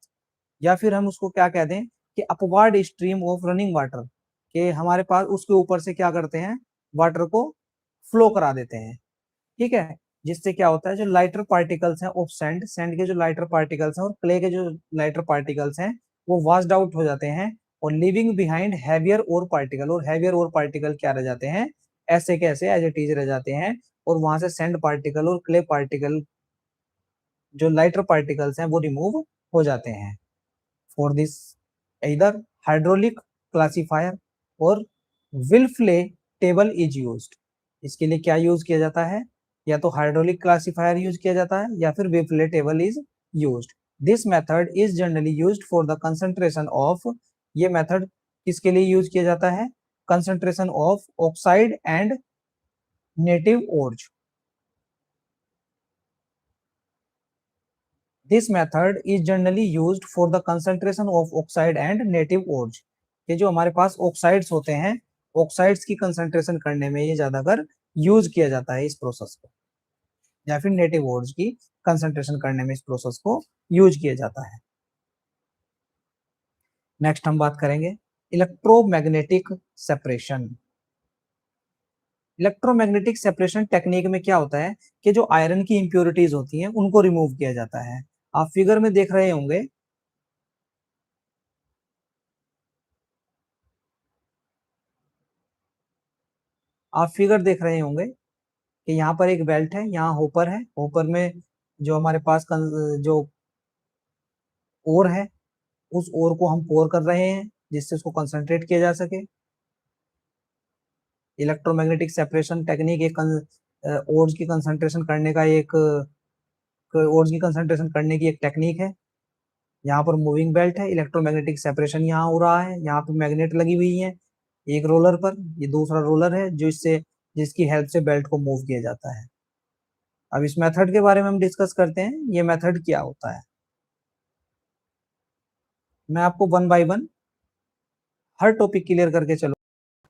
या फिर हम उसको क्या कहते हैं कि upward stream of running water, कि हमारे पास उसके ऊपर से क्या करते हैं, वाटर को फ्लो करा देते हैं। ठीक है, जिससे क्या होता है, जो लाइटर पार्टिकल्स हैं ऑफ सैंड, सैंड के जो लाइटर पार्टिकल्स हैं और क्ले के जो लाइटर पार्टिकल्स हैं वो वॉश्ड आउट हो जाते हैं, और लिविंग बिहाइंड हैवियर और पार्टिकल, और हैवियर और पार्टिकल क्या रह जाते हैं, ऐसे के ऐसे एज इट इज रह जाते हैं, और वहां से सैंड पार्टिकल और क्ले पार्टिकल, जो लाइटर पार्टिकल्स हैं वो रिमूव हो जाते हैं। फॉर दिस इधर हाइड्रोलिक क्लासिफायर और विल्फले टेबल इज यूज्ड, इसके लिए क्या यूज किया जाता है, या तो हाइड्रोलिक क्लासिफायर यूज किया जाता है या फिर Wilfley table is used. This method is generally used for the concentration of, ये मेथड किसके लिए यूज किया जाता है, concentration of oxide and native ores. This method is generally used for the concentration of oxide and native ores। ये जो हमारे पास ऑक्साइड्स होते हैं, ऑक्साइड्स की कंसंट्रेशन करने में ये ज्यादातर यूज किया जाता है इस प्रोसेस को, या फिर नेटिव ओर्स की कंसंट्रेशन करने में इस प्रोसेस को यूज किया जाता है। नेक्स्ट हम बात करेंगे electromagnetic separation. Electromagnetic separation technique में क्या होता है कि जो आयरन की इंप्योरिटीज होती हैं उनको रिमूव किया जाता है। आप फिगर में देख रहे होंगे, आप फिगर देख रहे होंगे कि यहाँ पर एक बेल्ट है, यहाँ होपर है, होपर में जो हमारे पास जो ओर है, उस ओर को हम पोर कर रहे हैं जिससे उसको कंसंट्रेट किया जा सके। इलेक्ट्रोमैग्नेटिक सेपरेशन टेक्निक एक ओर्स की कंसंट्रेशन करने का एक, ओर्स की कंसंट्रेशन करने की एक टेक्निक है। यहाँ पर मूविंग बेल्ट है, इलेक्ट्रोमैग्नेटिक सेपरेशन यहाँ हो रहा है, यहाँ पे मैग्नेट लगी हुई है एक रोलर पर, ये दूसरा रोलर है जो इससे, जिसकी हेल्प से बेल्ट को मूव किया जाता है। अब इस मेथड के बारे में हम डिस्कस करते हैं, ये मेथड क्या होता है। मैं आपको one by one her topic clear करके चलो,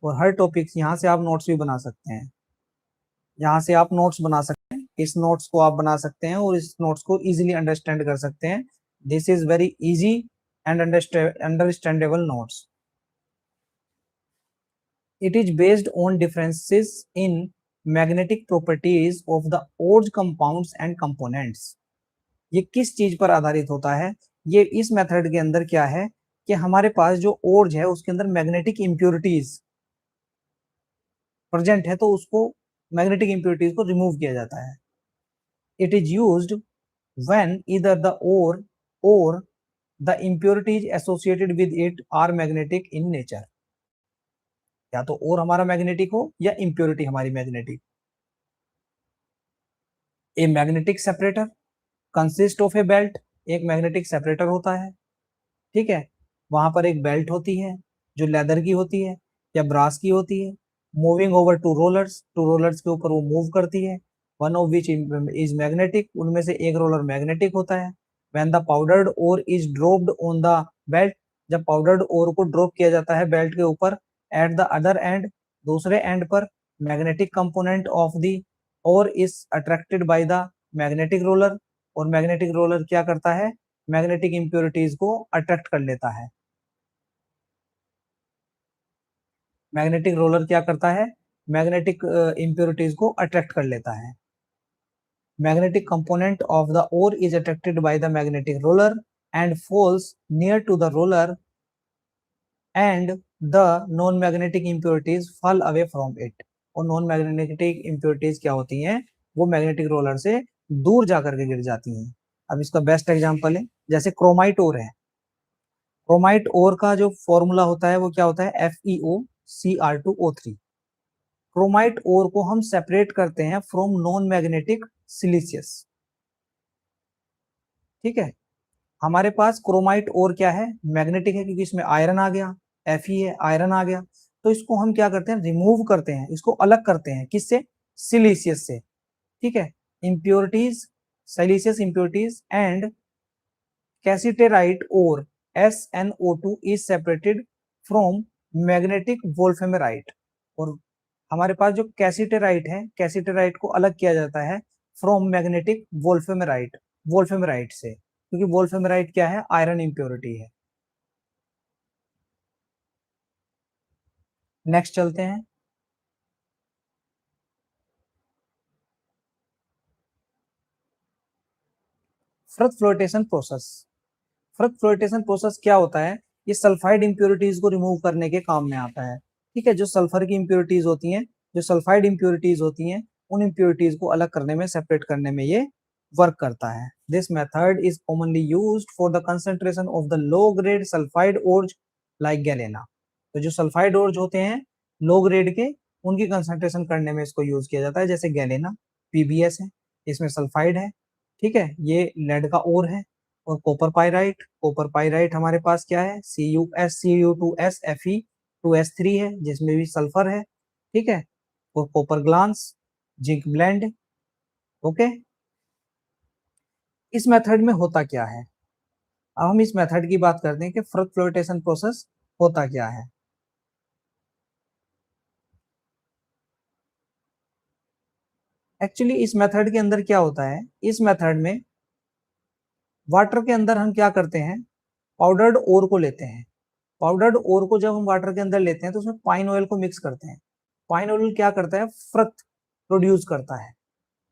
और हर टॉपिक यहाँ से आप नोट्स भी बना सकते हैं, यहाँ से आप नोट्स बना सकते हैं, इस नोट्स को आप बना सकते हैं और इस नोट्स को इजीली अंडरस्टैंड कर सकते हैं। This is very easy and understandable notes. It is based on differences in magnetic properties of the ores compounds and components। ये किस चीज पर आधारित होता है, ये इस मेथड के अंदर क्या है कि हमारे पास जो ओर्ज है उसके अंदर मैग्नेटिक इंप्योरिटीज प्रेजेंट है, तो उसको मैग्नेटिक इंप्योरिटीज को रिमूव किया जाता है। It is used when either the ore और the impurities associated with it are magnetic in nature, या तो और हमारा मैग्नेटिक हो या इंप्योरिटी हमारी magnetic. A magnetic separator consist of A belt, एक मैग्नेटिक सेपरेटर होता है, ठीक है, वहां पर एक बेल्ट होती है जो लेदर की होती है या ब्रास की होती है, moving over two rollers, two rollers के ऊपर वो मूव करती है, one of which is magnetic, उनमें से एक रोलर मैग्नेटिक होता है। When the powdered ore is dropped on the belt, जब पाउडर्ड ओर को ड्रॉप किया जाता है बेल्ट के ऊपर, एट द अदर एंड, दूसरे एंड पर magnetic component of the ore is attracted by the magnetic roller, और मैग्नेटिक रोलर क्या करता है, मैग्नेटिक इंप्योरिटीज को अट्रैक्ट कर लेता है। मैग्नेटिक रोलर क्या करता है, मैग्नेटिक इंप्योरिटीज को अट्रैक्ट कर लेता है। Magnetic component of the ore is attracted by the magnetic roller and falls near to the roller and the non magnetic impurities fall away from it, और नॉन मैग्नेटिक इंप्योरिटीज क्या होती हैं, वो मैग्नेटिक रोलर से दूर जाकर के गिर जाती हैं। अब इसका बेस्ट एग्जांपल है जैसे क्रोमाइट ओर है, क्रोमाइट ओर का जो फॉर्मूला होता है वो क्या होता है, FeOCr2O3। क्रोमाइट ओर को हम सेपरेट करते हैं फ्रॉम नॉन मैग्नेटिक सिलिशियस, ठीक है। हमारे पास क्रोमाइट ओर क्या है, मैग्नेटिक है क्योंकि इसमें आयरन आ गया, Fe है, आयरन आ गया, तो इसको हम क्या करते हैं, रिमूव करते हैं, इसको अलग करते हैं, किससे, सिलिशियस से, ठीक है। Impurities, siliceous impurities and cassiterite और SnO2 is separated from magnetic wolframite. और हमारे पास जो कैसिटेराइट है, कैसिटेराइट को अलग किया जाता है फ्रॉम मैग्नेटिक वोल्फ्रामाइट, वोल्फ्रामाइट से, क्योंकि वोल्फ्रामाइट क्या है, आयरन इंप्योरिटी है। नेक्स्ट चलते हैं। फ्रथ फ्लोटेशन प्रोसेस। फ्रथ फ्लोटेशन प्रोसेस क्या होता है, ये सल्फाइड इंप्योरिटीज को रिमूव करने के काम में आता है। ठीक है, जो सल्फर की इंप्योरिटीज होती हैं, जो सल्फाइड इंप्योरिटीज होती हैं, उन इंप्योरिटीज को अलग करने में, सेपरेट करने में ये वर्क करता है। This method is commonly used for the concentration of the low grade sulphide ores like galena. तो जो सल्फाइड ओर्स होते हैं लो ग्रेड के, उनकी कंसंट्रेशन करने में इसको यूज किया जाता है। जैसे गैलेना PbS है, इसमें सल्फाइड है। ठीक है, ये लेड का ओर है। और कॉपर पाइराइट, कॉपर पाइराइट हमारे पास क्या है, CuSCu2S Fe2S3 है, जिसमें भी सल्फर है। ठीक है, और copper glance, zinc blende. Okay, इस मेथड में होता क्या है, अब हम इस मेथड की बात करते हैं कि फ्रथ फ्लोटेशन प्रोसेस होता क्या है। एक्चुअली इस मेथड के अंदर क्या होता है, इस मेथड में वाटर के अंदर हम क्या करते हैं, पाउडर्ड ओर को लेते हैं। पाउडर्ड ओर को जब हम वाटर के अंदर लेते हैं तो उसमें पाइन ऑयल को मिक्स करते हैं। पाइन ऑयल क्या करता है, फ्रथ प्रोड्यूस करता है।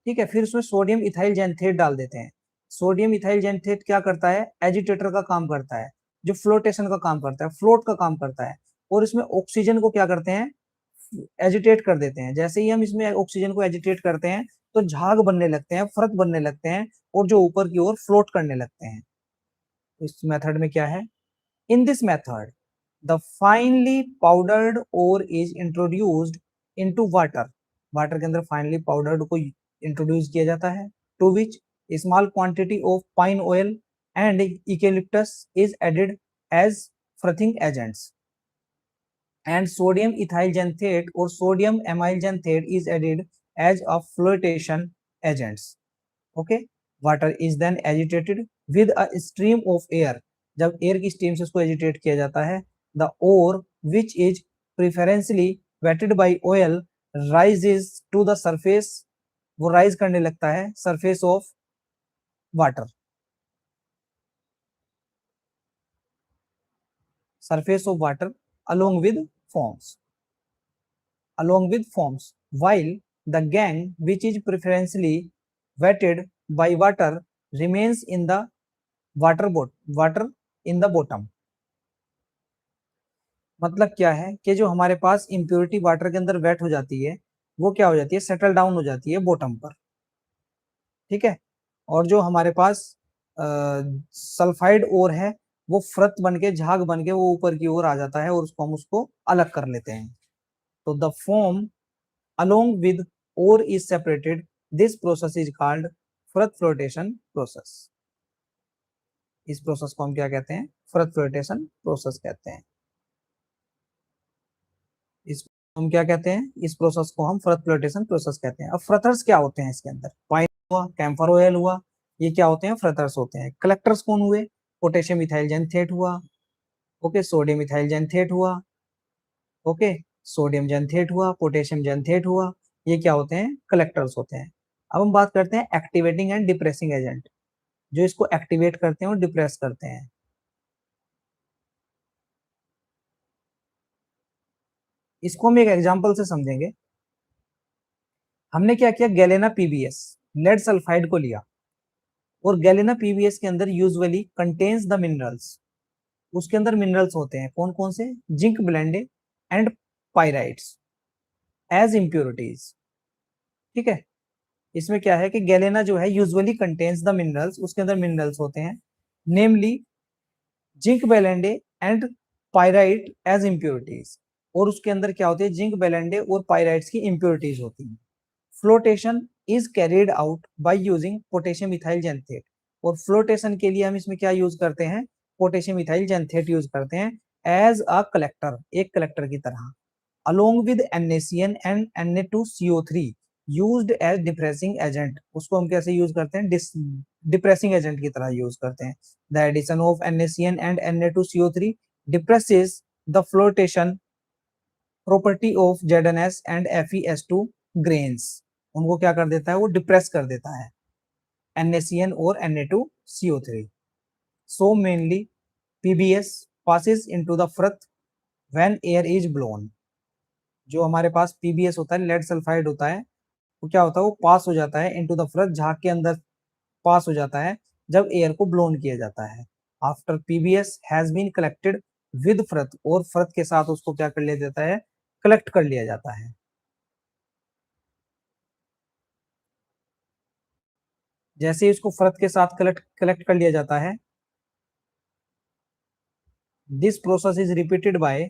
ठीक है, फिर उसमें सोडियम इथाइल जैंथेट डाल देते हैं। सोडियम इथाइल जैंथेट क्या करता है, एजिटेटर का काम करता है, जो फ्लोटेशन का काम करता है, फ्लोट का काम करता है। और इसमें ऑक्सीजन को क्या करते हैं, एजिटेट कर देते हैं। जैसे ही हम इसमें ऑक्सीजन को एजिटेट करते हैं तो झाग बनने लगते हैं, फ्रथ बनने लगते हैं, और जो ऊपर की ओर फ्लोट करने लगते हैं। इस मेथड में क्या है, in this method the finely powdered ore is introduced into water. Water के अंदर फाइनली पाउडर्ड को इंट्रोड्यूस किया जाता है, to which small quantity of pine oil and eucalyptus is added as frothing agents, and sodium ethyl xanthate or sodium amyl xanthate is added as a flotation agents. Okay, water is then agitated with a stream of air। जब एयर की स्टीम से उसको एजिटेट किया जाता है, the ore which is preferentially wetted by oil rises to the surface। वो राइज करने लगता है surface of water, surface of water along with foams, along with foams, while the gang which is preferentially wetted by water remains in the water in the bottom। मतलब क्या है कि जो हमारे पास इम्प्योरिटी वाटर के अंदर वेट हो जाती है, वो क्या हो जाती है, सेटल डाउन हो जाती है बॉटम पर। ठीक है, और जो हमारे पास सल्फाइड ओर है, वो फ्रत बन के, झाग बन के वो ऊपर की ओर आ जाता है, और उसको हम उसको अलग कर लेते हैं। तो the foam along with ore is separated, this process is called froth flotation process। इस प्रोसेस को हम क्या कहते हैं, फ्रथ फ्लोटेशन प्रोसेस कहते हैं। इसको हम क्या कहते हैं, इस प्रोसेस को हम फ्रथ फ्लोटेशन प्रोसेस कहते हैं। अब फ्रथर्स क्या होते हैं इसके अंदर, पाइन हुआ, कैम्फर ऑयल हुआ, ये क्या होते हैं, फ्रथर्स होते हैं। कलेक्टर्स कौन हुए, पोटेशियम इथाइल जैंथेट हुआ, ओके, सोडियम इथाइल जैंथेट हुआ, ओके, सोडियम जैंथेट हुआ, पोटेशियम जैंथेट हुआ, ये क्या होते हैं, कलेक्टर्स होते हैं। अब हम बात करते हैं एक्टिवेटिंग एंड डिप्रेसिंग एजेंट, जो इसको एक्टिवेट करते हैं और डिप्रेस करते हैं। इसको हम एक एग्जांपल से समझेंगे। हमने क्या किया, गैलेना PbS लेड सल्फाइड को लिया, और गैलेना PbS के अंदर यूजुअली कंटेन्स द मिनरल्स, उसके अंदर मिनरल्स होते हैं, कौन कौन से, zinc blende and pyrites as impurities. ठीक है, इसमें क्या है कि गैलेना जो है यूजुअली कंटेन्स द मिनरल्स, उसके अंदर मिनरल्स होते हैं, namely zinc blende and pyrite as impurities. और उसके अंदर क्या होती है, जिंक बेलेंडे और पाइराइट्स की इम्प्योरिटीज होती हैं। Flotation is carried out by using potassium ethyl xanthate. और फ्लोटेशन के लिए हम इसमें क्या यूज करते हैं, पोटेशियम इथाइल जैंथेट यूज करते हैं एज अ कलेक्टर, एक कलेक्टर की तरह, along with NaCN and Na2CO3। Used as depressing agent, उसको हम कैसे यूज करते हैं, डिप्रेसिंग एजेंट की तरह यूज करते हैं। The addition of NaCN and Na2CO3 depresses the flotation property of ZnS and FeS2 grains, उनको क्या कर देता है, वो डिप्रेस कर देता है NaCN और Na2CO3। So mainly PBS passes into the froth when air is blown। जो हमारे पास PBS होता है, लेड सल्फाइड होता है, वो क्या होता है, वो पास हो जाता है इनटू द फ्रथ, झाग के अंदर पास हो जाता है जब एयर को ब्लोन किया जाता है। After PBS has been collected with froth, और फ्रथ के साथ उसको क्या कर लिया जाता है, कलेक्ट कर लिया जाता है। जैसे ही उसको फ्रथ के साथ कलेक्ट कर लिया जाता है, this process is repeated by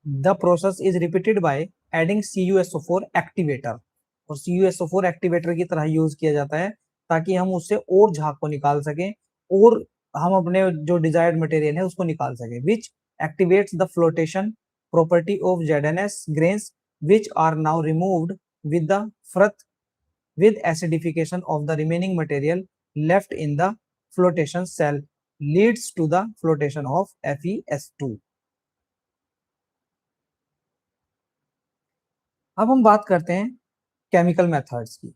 the process is repeated by adding CuSO4 activator, और CuSO4 एक्टिवेटर की तरह यूज किया जाता है ताकि हम उससे और झाग को निकाल सकें और हम अपने जो डिजायर्ड मटेरियल है उसको निकाल सकें, which activates the flotation property of ZnS grains which are now removed with the froth with acidification of the remaining material left in the flotation cell leads to the flotation of FeS2। अब हम बात करते हैं केमिकल मेथड्स की।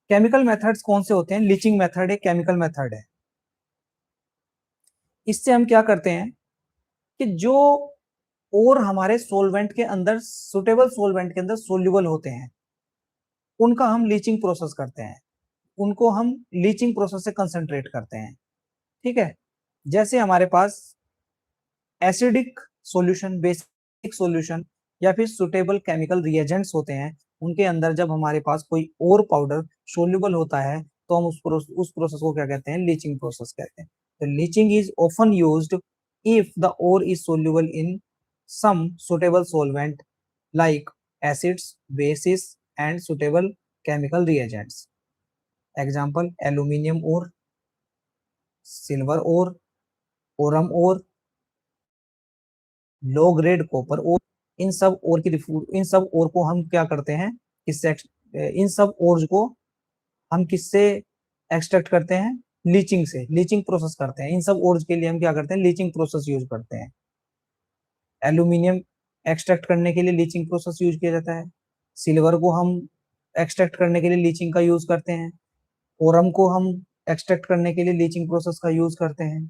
केमिकल मेथड्स कौन से होते हैं, लीचिंग मेथड एक केमिकल मेथड है। इससे हम क्या करते हैं कि जो और हमारे सोलवेंट के अंदर, सुटेबल सोलवेंट के अंदर सोल्यूबल होते हैं, उनका हम लीचिंग प्रोसेस करते हैं, उनको हम लीचिंग प्रोसेस से कंसंट्रेट करते हैं। ठीक है, जैसे हमारे पास एसिडिक सॉल्यूशन, बेसिक सॉल्यूशन या फिर सुटेबल केमिकल रिएजेंट्स होते हैं, उनके अंदर जब हमारे पास कोई और पाउडर सोल्यूबल होता है तो हम उस प्रोसेस को क्या कहते हैं, लीचिंग प्रोसेस कहते हैं। तो leaching is often used if the ore is soluble in some suitable solvent like acids, bases and suitable chemical reagents. Example aluminium ore, silver ore, aurum ore, low grade copper और, इन सब और की इन सब और को हम क्या करते हैं, किससे इन सब और को हम किससे एक्सट्रैक्ट करते हैं, लीचिंग से, लीचिंग प्रोसेस करते हैं। इन सब ओर्स के लिए हम क्या करते हैं, लीचिंग प्रोसेस यूज करते हैं। एल्यूमिनियम एक्सट्रैक्ट करने के लिए लीचिंग प्रोसेस यूज किया जाता है, सिल्वर को हम एक्सट्रैक्ट करने के लिए लीचिंग का यूज करते हैं, ओरम को हम एक्सट्रैक्ट करने के लिए लीचिंग प्रोसेस का यूज करते हैं।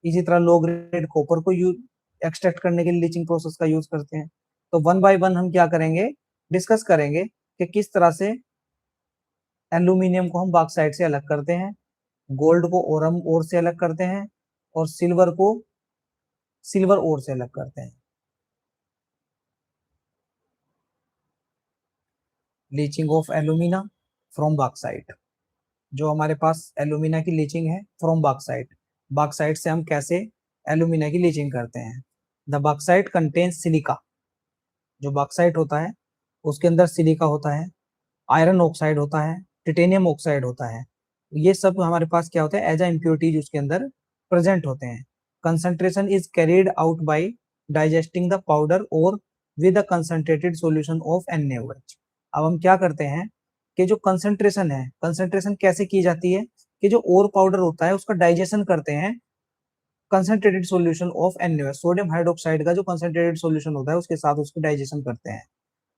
इसी तरह लो ग्रेड कॉपर को यूज एक्सट्रैक्ट करने के लिए लीचिंग प्रोसेस का यूज करते हैं। तो वन बाय वन हम क्या करेंगे, डिस्कस करेंगे कि किस तरह से एल्यूमिनियम को हम बॉक्साइट से अलग करते हैं, गोल्ड को ओरम ओर से अलग करते हैं, और सिल्वर को सिल्वर ओर से अलग करते हैं। Leaching of alumina from bauxite, जो हमारे पास एल्यूमिना की लीचिंग है फ्रॉम बॉक्साइट, बॉक्साइट से हम कैसे एल्यूमिना की लीचिंग करते हैं। द बॉक्साइट कंटेन्स सिलिका, जो बॉक्साइट होता है उसके अंदर सिलिका होता है, आयरन ऑक्साइड होता है, टिटेनियम ऑक्साइड होता है। ये सब हमारे पास क्या होता है, एज अ इम्प्योरिटीज उसके अंदर प्रेजेंट होते हैं। Concentration is carried out by digesting the powder और with a concentrated solution of NaOH। अब हम क्या करते हैं कि जो कंसंट्रेशन है, कंसंट्रेशन कैसे की जाती है कि जो और पाउडर होता है उसका डाइजेशन करते हैं concentrated solution of NaOH, sodium hydroxide का जो कंसंट्रेटेड सॉल्यूशन होता है उसके साथ उसको डाइजेशन करते हैं।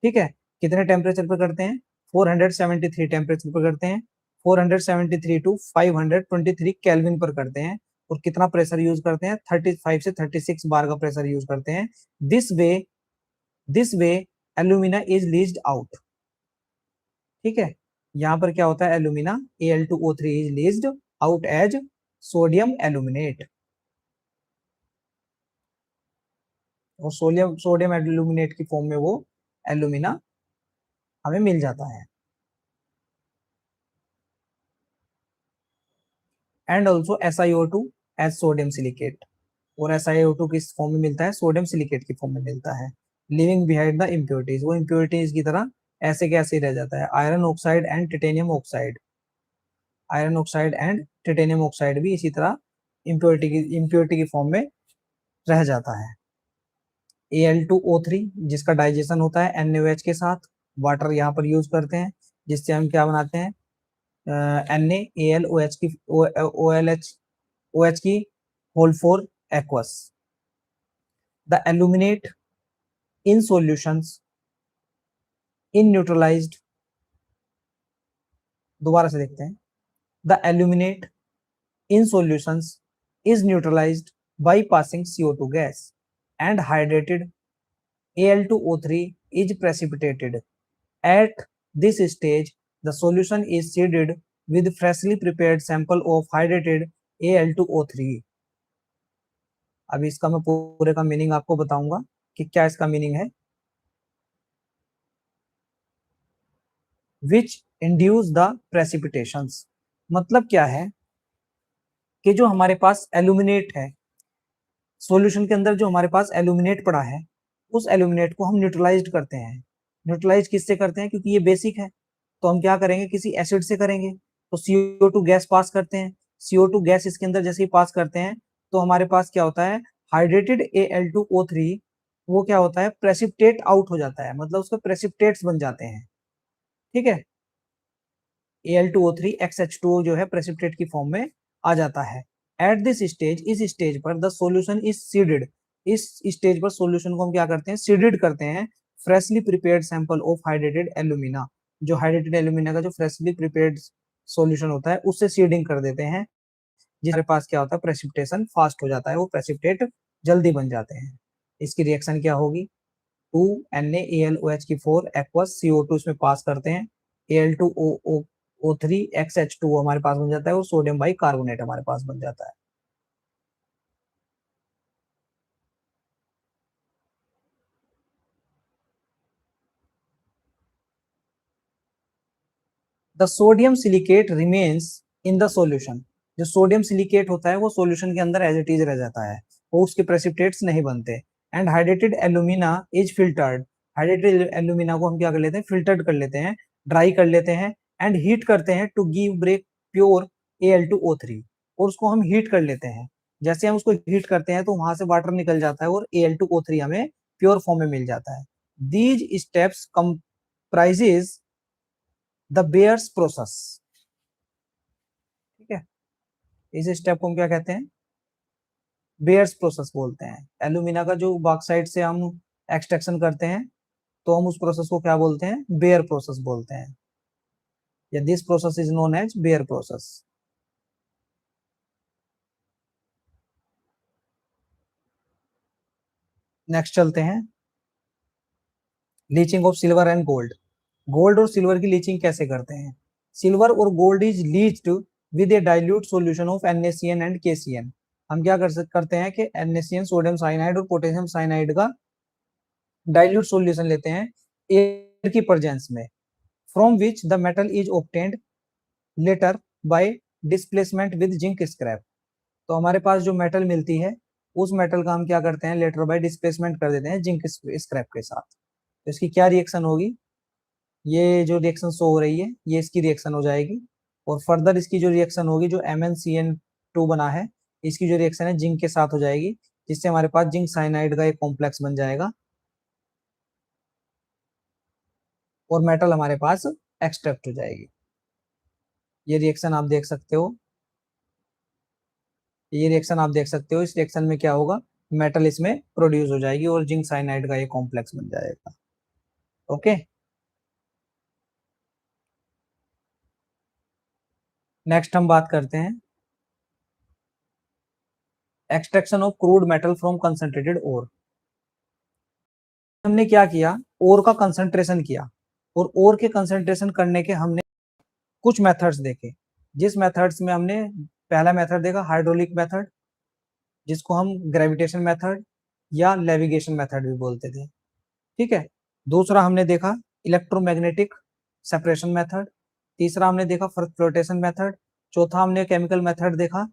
ठीक है, कितने टेम्परेचर पर करते हैं, 473 टेम्परेचर पर करते हैं, 473 टू 523 केल्विन पर करते हैं। और कितना प्रेशर यूज करते हैं, 35 से 36 बार का प्रेशर यूज करते हैं। This way alumina is leached out. ठीक है, यहाँ पर क्या होता है, alumina Al2O3 is leached out as sodium aluminate, और सोडियम सोडियम एल्यूमिनेट की फॉर्म में वो एल्यूमिना हमें मिल जाता है। And also SiO2 as sodium silicate, और SiO2 किस फॉर्म में मिलता है, सोडियम सिलिकेट की फॉर्म में मिलता है। लिविंग बिहाइंड द इम्प्योरिटीज, वो इम्प्योरिटीज की तरह ऐसे के ऐसे ही रह जाता है। Iron oxide and titanium oxide, iron oxide and titanium oxide भी इसी तरह इम्प्योरिटी की फॉर्म में रह जाता है। Al2O3 जिसका डाइजेशन होता है NaOH के साथ, वाटर यहाँ पर यूज करते हैं जिससे हम क्या बनाते हैं NaAlOH की OH की whole four aqueous. The aluminate in solutions in neutralised, दोबारा से देखते हैं, the aluminate in solutions is neutralized by passing CO2 gas and hydrated Al2O3 is precipitated. At this stage, the solution is seeded with freshly prepared sample of hydrated Al2O3. अभी इसका मैं पूरे का मीनिंग आपको बताऊंगा कि क्या इसका मीनिंग है। Which induce the precipitations, मतलब क्या है कि जो हमारे पास एल्यूमिनेट है, सॉल्यूशन के अंदर जो हमारे पास एल्यूमिनेट पड़ा है, उस एल्यूमिनेट को हम न्यूट्रलाइज्ड करते हैं। न्यूट्रलाइज किससे करते हैं? क्योंकि ये बेसिक है, तो हम क्या करेंगे, किसी एसिड से करेंगे। तो CO2 गैस पास करते हैं, CO2 गैस इसके अंदर जैसे ही पास करते हैं तो हमारे पास क्या होता है, हाइड्रेटेड Al2O3 वो क्या होता है, प्रेसिपिटेट आउट हो जाता है, मतलब उसके प्रेसिपिटेट्स बन जाते हैं। ठीक है, Al2O3 XH2O जो है प्रेसिपिटेट की फॉर्म में आ जाता है। एट दिस स्टेज, इस स्टेज पर द सॉल्यूशन इज सीडेड, इस स्टेज पर सॉल्यूशन को हम क्या करते हैं, सीडेड करते हैं freshly prepared sample of hydrated alumina, जो हाइड्रेटेड एल्यूमिना का जो फ्रेशली प्रिपेयर्ड सॉल्यूशन होता है उससे सीडिंग कर देते हैं, जिसके पास क्या होता है, प्रेसिपिटेशन फास्ट हो जाता है, वो प्रेसिपिटेट जल्दी बन जाते हैं। इसकी रिएक्शन क्या होगी, 2 NaAlOH की 4 एक्वस CO2 इसमें पास करते हैं, Al2O3 XH2 हमारे पास बन जाता है और सोडियम बाई कार्बोनेट हमारे पास बन जाता है। The sodium silicate remains in the solution, जो सोडियम सिलिकेट होता है वो सॉल्यूशन के अंदर एज इट इज रह जाता है, वो उसके प्रेसिपिटेट्स नहीं बनते। And hydrated alumina is filtered, hydrated alumina को हम क्या कर लेते हैं, फिल्टर्ड कर लेते हैं, ड्राई कर लेते हैं एंड हीट करते हैं to give break pure Al2O3, और उसको हम हीट कर लेते हैं। जैसे हम उसको हीट करते हैं तो वहां से वाटर निकल जाता है और Al2O3 हमें प्योर फॉर्म में मिल जाता है। These steps comprises the bears process. ठीक है, इस स्टेप को हम क्या कहते हैं, बेयर्स प्रोसेस बोलते हैं। एल्यूमिना का जो बॉक्साइट से हम एक्सट्रैक्शन करते हैं तो हम उस प्रोसेस को क्या बोलते हैं, बेयर प्रोसेस बोलते हैं, या this process is known as Bayer process. Next चलते हैं, leaching of silver and gold. Gold और सिल्वर की लीचिंग कैसे करते हैं, सिल्वर और gold is leached with a dilute solution of NaCN and KCN। हम क्या करते हैं कि NaCN सोडियम साइनाइड और पोटेशियम साइनाइड का डाइल्यूट सॉल्यूशन लेते हैं एयर की प्रेजेंस में, from which the metal is obtained later by displacement with zinc scrap. तो हमारे पास जो मेटल मिलती है उस मेटल का हम क्या करते हैं, लेटर बाय डिस्प्लेसमेंट कर देते हैं जिंक स्क्रैप के साथ। तो इसकी क्या रिएक्शन होगी, ये जो रिएक्शन शो हो रही है ये इसकी रिएक्शन हो जाएगी, और फर्दर इसकी जो रिएक्शन होगी, जो MnCN2 बना है, इसकी जो रिएक्शन है जिंक के साथ हो जाएगी, जिससे हमारे पास जिंक साइनाइड का एक कॉम्प्लेक्स बन जाएगा और मेटल हमारे पास एक्सट्रैक्ट हो जाएगी। ये रिएक्शन आप देख सकते हो, ये रिएक्शन आप देख सकते हो, इस रिएक्शन में क्या होगा, मेटल इसमें प्रोड्यूस हो जाएगी और जिंक साइनाइड का एक कॉम्प्लेक्स बन जाएगा। ओके, नेक्स्ट हम बात करते हैं extraction of crude metal from concentrated ore. हमने क्या किया, ओर का कंसंट्रेशन किया, और ओर के कंसंट्रेशन करने के हमने कुछ मेथड्स देखे, जिस मेथड्स में हमने पहला मेथड देखा हाइड्रोलिक मेथड, जिसको हम ग्रेविटेशन मेथड या नेविगेशन मेथड भी बोलते थे। ठीक है, दूसरा हमने देखा इलेक्ट्रोमैग्नेटिक सेपरेशन मेथड, तीसरा हमने देखा फ्लोटेशन मेथड, चौथा हमने केमिकल मेथड देखा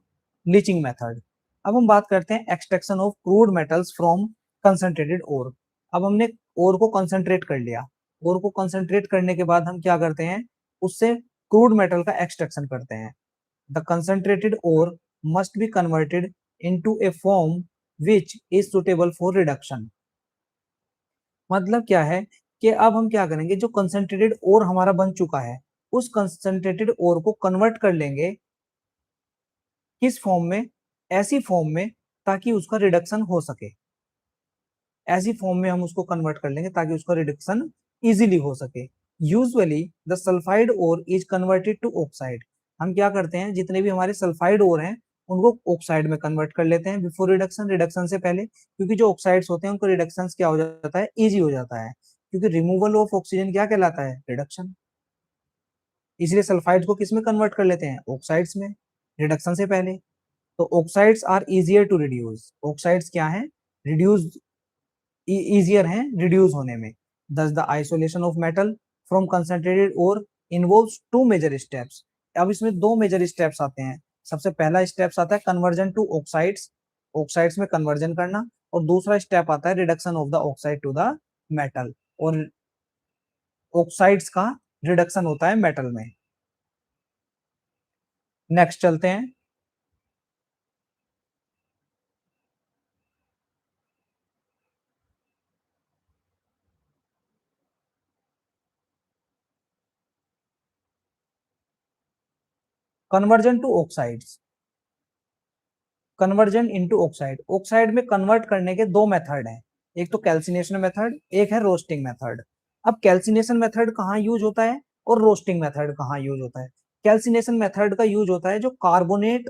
लीचिंग मेथड। अब हम बात करते हैं extraction of crude metals from concentrated ore. अब हमने ओर को कंसंट्रेट कर लिया, ओर को कंसंट्रेट करने के बाद हम क्या करते हैं, उससे क्रूड मेटल का एक्सट्रैक्शन करते हैं। The concentrated ore must be converted into a form which is suitable for reduction। मतलब क्या है कि अब हम क्या करेंगे, जो कंसंट्रेटेड ओर हमारा बन चुका है उस कंसंट्रेटेड ओर को कन्वर्ट कर लेंगे किस फॉर्म में, ऐसी फॉर्म में ताकि उसका रिडक्शन हो सके। ऐसी फॉर्म में हम उसको कन्वर्ट कर लेंगे ताकि उसका रिडक्शन इजीली हो सके। Usually the sulphide ore is converted to oxide. हम क्या करते हैं, जितने भी हमारे सल्फाइड ओर हैं उनको ऑक्साइड में कन्वर्ट कर लेते हैं बिफोर रिडक्शन, रिडक्शन से पहले, क्योंकि जो ऑक्साइड्स होते हैं उनको रिडक्शन क्या हो जाता है, इजी हो जाता है, क्योंकि रिमूवल ऑफ ऑक्सीजन क्या कहलाता है, रिडक्शन। इसलिए सल्फाइड को किस में कन्वर्ट कर लेते हैं, ऑक्साइड्स में, रिडक्शन से पहले। तो oxides are easier to reduce, oxides क्या है, रिड्यूस, easier हैं रिड्यूस होने में। thus the isolation of metal from concentrated ore involves two major steps। अब इसमें दो मेजर स्टेप्स आते हैं। सबसे पहला स्टेप्स आता है कन्वर्जन टू ऑक्साइड्स, ऑक्साइड्स में कन्वर्जन करना, और दूसरा स्टेप आता है reduction of the oxide to the metal, और ऑक्साइड्स का रिडक्शन होता है मेटल में। नेक्स्ट चलते हैं। Conversion to oxides, conversion into oxide, oxide में कन्वर्ट करने के दो मेथड हैं, एक तो कैल्सिनेशन मेथड, एक है रोस्टिंग मेथड। अब कैल्सिनेशन मेथड कहाँ यूज होता है और रोस्टिंग मेथड कहाँ यूज होता है। कैल्सिनेशन मेथड का यूज होता है जो कार्बोनेट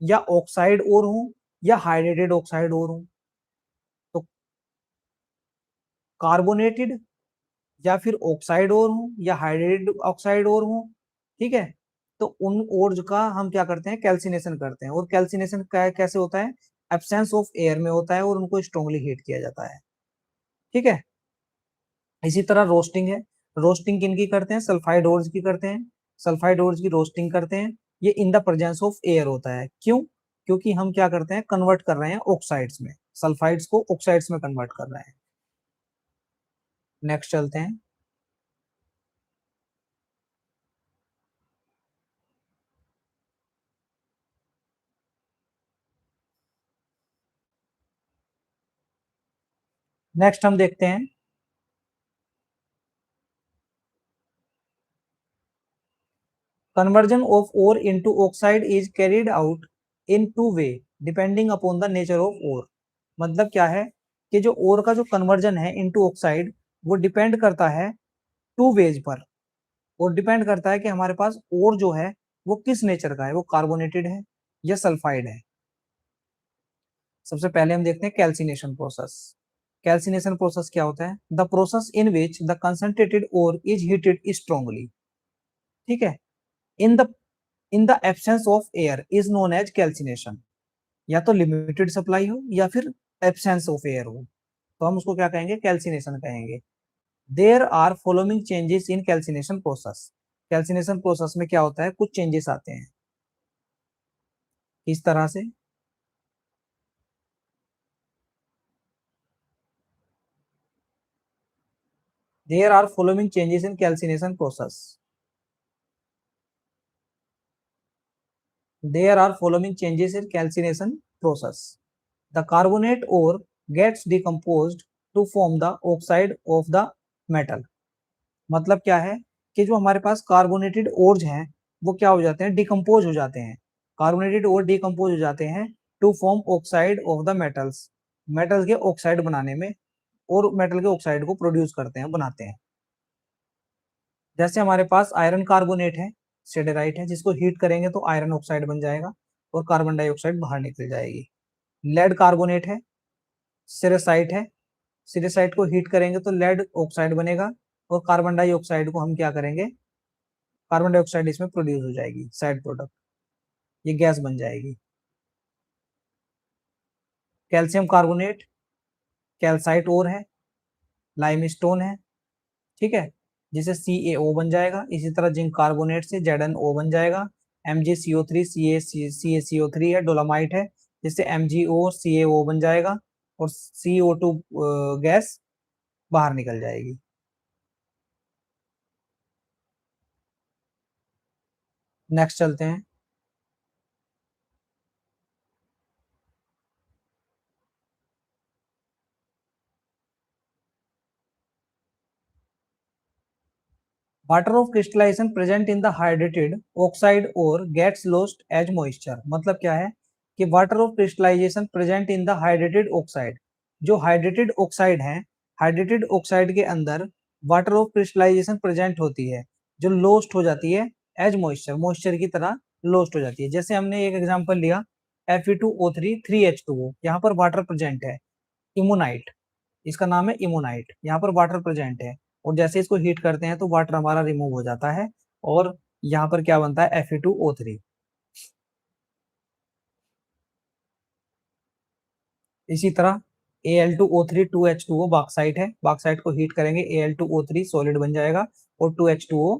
या ऑक्साइड और हो या हाइड्रेटेड ऑक्साइड और हो। तो कार्बोनेटेड या फिर ऑक्साइड और हो या हाइड्रेटेड ऑक्साइड और हो, ठीक है। तो उन ओर्स का हम क्या करते हैं, कैल्सिनेशन करते हैं, और कैल्सिनेशन कैसे होता है, एब्सेंस ऑफ एयर में होता है और उनको स्ट्रांगली हीट किया जाता है, ठीक है। इसी तरह रोस्टिंग है, रोस्टिंग किनकी करते हैं, सल्फाइड ओर्स की करते हैं, सल्फाइड ओर्स की रोस्टिंग करते हैं। ये in the presence of air होता है, क्यों, क्योंकि हम क्या करते हैं, कन्वर्ट कर रहे हैं ऑक्साइड्स में, सल्फाइड्स को ऑक्साइड्स में कन्वर्ट कर रहे हैं। नेक्स्ट चलते हैं। नेक्स्ट हम देखते हैं, conversion of ore into oxide is carried out in two way depending upon the nature of ore। मतलब क्या है कि जो ओर का जो कन्वर्जन है इनटू ऑक्साइड, वो डिपेंड करता है टू वेज पर, और डिपेंड करता है कि हमारे पास ओर जो है वो किस नेचर का है, वो कार्बोनेटेड है या सल्फाइड है। सबसे पहले हम देखते हैं कैल्सिनेशन प्रोसेस। कैल्सिनेशन प्रोसेस क्या होता है, the process in which the concentrated ore is heated strongly, ठीक है, in the in the absence of air is known as calcination. या तो लिमिटेड सप्लाई हो या फिर एब्सेंस ऑफ एयर हो, तो हम उसको क्या कहेंगे, कैल्सिनेशन कहेंगे। There are following changes in calcination process. Calcination process में क्या होता है, कुछ चेंजेस आते हैं इस तरह से। There are following changes in calcination process, there are following changes in calcination process. The carbonate ore gets decomposed to form the oxide of the metal। मतलब क्या है कि जो हमारे पास कार्बोनेटेड ओर्स हैं वो क्या हो जाते हैं, डिकम्पोज हो जाते हैं, कार्बोनेटेड ओर डिकम्पोज हो जाते हैं to form oxide of the metals, metal के ऑक्साइड बनाने में, और मेटल के ऑक्साइड को प्रोड्यूस करते हैं, बनाते हैं। जैसे हमारे पास आयरन कार्बोनेट है, सेडेराइट है, जिसको हीट करेंगे तो आयरन ऑक्साइड बन जाएगा और कार्बन डाइऑक्साइड बाहर निकल जाएगी। लेड कार्बोनेट है, सिरेसाइट है, सिरेसाइट को हीट करेंगे तो लेड ऑक्साइड बनेगा, और कार्बन डाइऑक्साइड को हम क्या करेंगे, कार्बन डाइऑक्साइड इसमें प्रोड्यूस हो जाएगी, साइड प्रोडक्ट, ये गैस बन जाएगी। कैल्शियम कार्बोनेट कैल्साइट और है, लाइमस्टोन है, ठीक है, जिसे CaO बन जाएगा। इसी तरह जिंक कार्बोनेट से ZnO बन जाएगा। MgCO3 CaCO3 है, डोलामाइट है, जिससे MgOCaO बन जाएगा और CO2 गैस बाहर निकल जाएगी। नेक्स्ट चलते हैं। Water of crystallization present in the hydrated oxide और गेट्स लॉस्ट एज मॉइस्चर। मतलब क्या है कि water of crystallization present in the hydrated oxide, जो हाइड्रेटेड ऑक्साइड है, हाइड्रेटेड ऑक्साइड के अंदर वाटर ऑफ क्रिस्टलाइजेशन प्रेजेंट होती है, जो लोस्ट हो जाती है एज मॉइस्चर, मॉइस्चर की तरह लोस्ट हो जाती है। जैसे हमने एक एग्जांपल लिया Fe2O3 3H2O, यहाँ पर वाटर प्रेजेंट है, इमोनाइट, इसका नाम है इमोनाइट, यहाँ पर वाटर प्रेजेंट है, और जैसे इसको हीट करते हैं तो वाटर हमारा रिमूव हो जाता है और यहाँ पर क्या बनता है Fe2O3। इसी तरह Al2O3 2H2O बॉक्साइट है, बॉक्साइट को हीट करेंगे Al2O3 सॉलिड बन जाएगा और 2H2O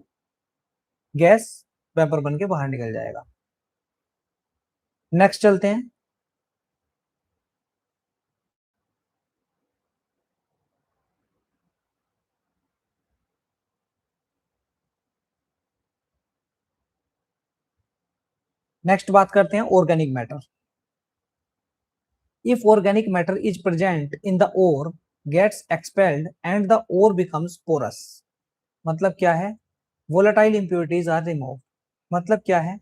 गैस वेपर बन के बाहर निकल जाएगा। नेक्स्ट चलते हैं। नेक्स्ट बात करते हैं organic matter. If organic matter is present in the ore, gets expelled and the ore becomes porous। मतलब क्या है, volatile impurities are removed। मतलब क्या है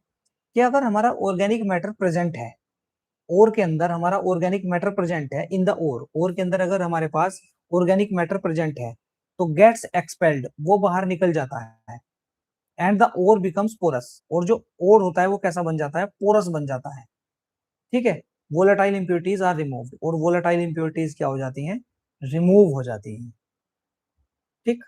कि अगर हमारा ऑर्गेनिक मैटर प्रेजेंट है, ओर के अंदर हमारा ऑर्गेनिक मैटर प्रेजेंट है इन द ओर, ओर के अंदर अगर हमारे पास ऑर्गेनिक मैटर प्रेजेंट है तो गेट्स एक्सपेल्ड, वो बाहर निकल जाता है, and the ore becomes porous, और जो ओर होता है वो कैसा बन जाता है, पोरस बन जाता है। ठीक है, वोलेटाइल इंप्योरिटीज आर रिमूव्ड, और वोलेटाइल इंप्योरिटीज क्या हो जाती हैं, रिमूव हो जाती हैं। ठीक,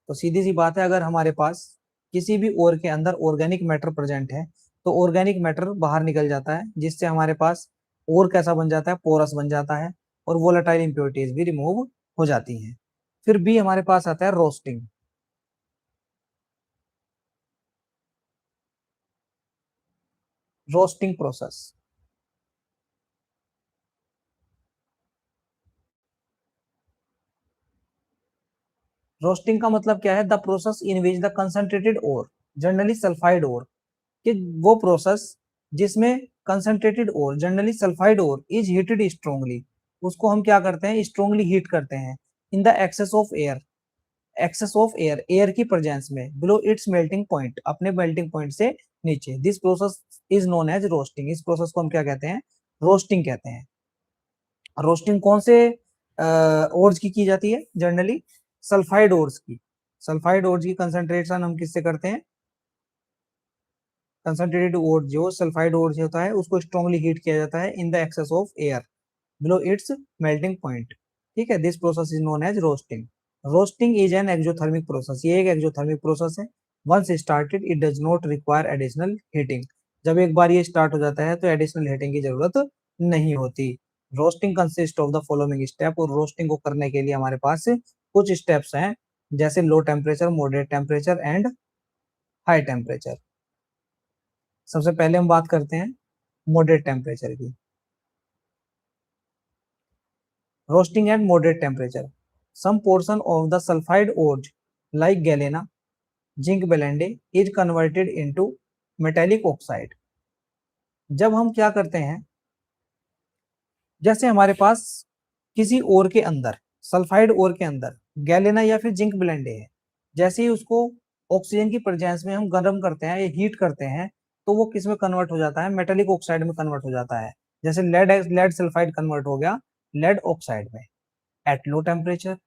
तो सीधी सी बात है, अगर हमारे पास किसी भी ओर के अंदर ऑर्गेनिक मैटर प्रेजेंट है तो ऑर्गेनिक मैटर बाहर निकल जाता है, जिससे हमारे पास ओर कैसा बन जाता है, पोरस बन जाता है, और वोलेटाइल इंप्योरिटीज भी रिमूव हो जाती हैं। फिर बी हमारे पास आता है रोस्टिंग। रोस्टिंग प्रोसेस, रोस्टिंग का मतलब क्या है, the process in which the concentrated ore, generally sulphide ore, कि वो प्रोसेस जिसमें concentrated ore, generally sulphide ore, is heated strongly, उसको हम क्या करते हैं, स्ट्रांगली हीट करते हैं, in the excess of air, excess of air, air की प्रेजेंस में, बिलो इट्स मेल्टिंग पॉइंट, अपने मेल्टिंग पॉइंट से नीचे। This process is known as roasting. इस प्रोसेस को हम क्या कहते हैं, रोस्टिंग कहते हैं। रोस्टिंग कौन से ओर्स की जाती है, जनरली सल्फाइड ओर्स की। सल्फाइड ओर्स की कंसंट्रेशन हम किससे करते हैं, कंसंट्रेटेड ओर, जो सल्फाइड ओर होता है उसको स्ट्रांगली हीट किया जाता है in the excess of air below its melting point. ठीक है, this process is known as roasting. Roasting is an exothermic process, ये एक एक्सोथर्मिक प्रोसेस है। Once started it does not require additional heating, जब एक बार ये स्टार्ट हो जाता है तो एडिशनल हीटिंग की जरूरत नहीं होती। Roasting consist of the following step, और रोस्टिंग को करने के लिए हमारे पास कुछ स्टेप्स हैं, जैसे low temperature, moderate temperature and high temperature. सबसे पहले हम बात करते हैं मॉडरेट टेम्परेचर की। Roasting at moderate temperature, some portion of the sulphide ores like galena, zinc blende is converted into metallic oxide. जब हम क्या करते हैं, जैसे हमारे पास किसी ओर के अंदर, सल्फाइड ओर के अंदर गैलेना या फिर जिंक ब्लेंडे है, जैसे ही उसको ऑक्सीजन की प्रेजेंस में हम गर्म करते हैं या हीट करते हैं तो वो किस में कन्वर्ट हो जाता है, मेटेलिक ऑक्साइड में कन्वर्ट हो जाता है। जैसे लेड लेड सल्फाइड कन्वर्ट हो गया लेड ऑक्साइड में एट लो टेम्परेचर।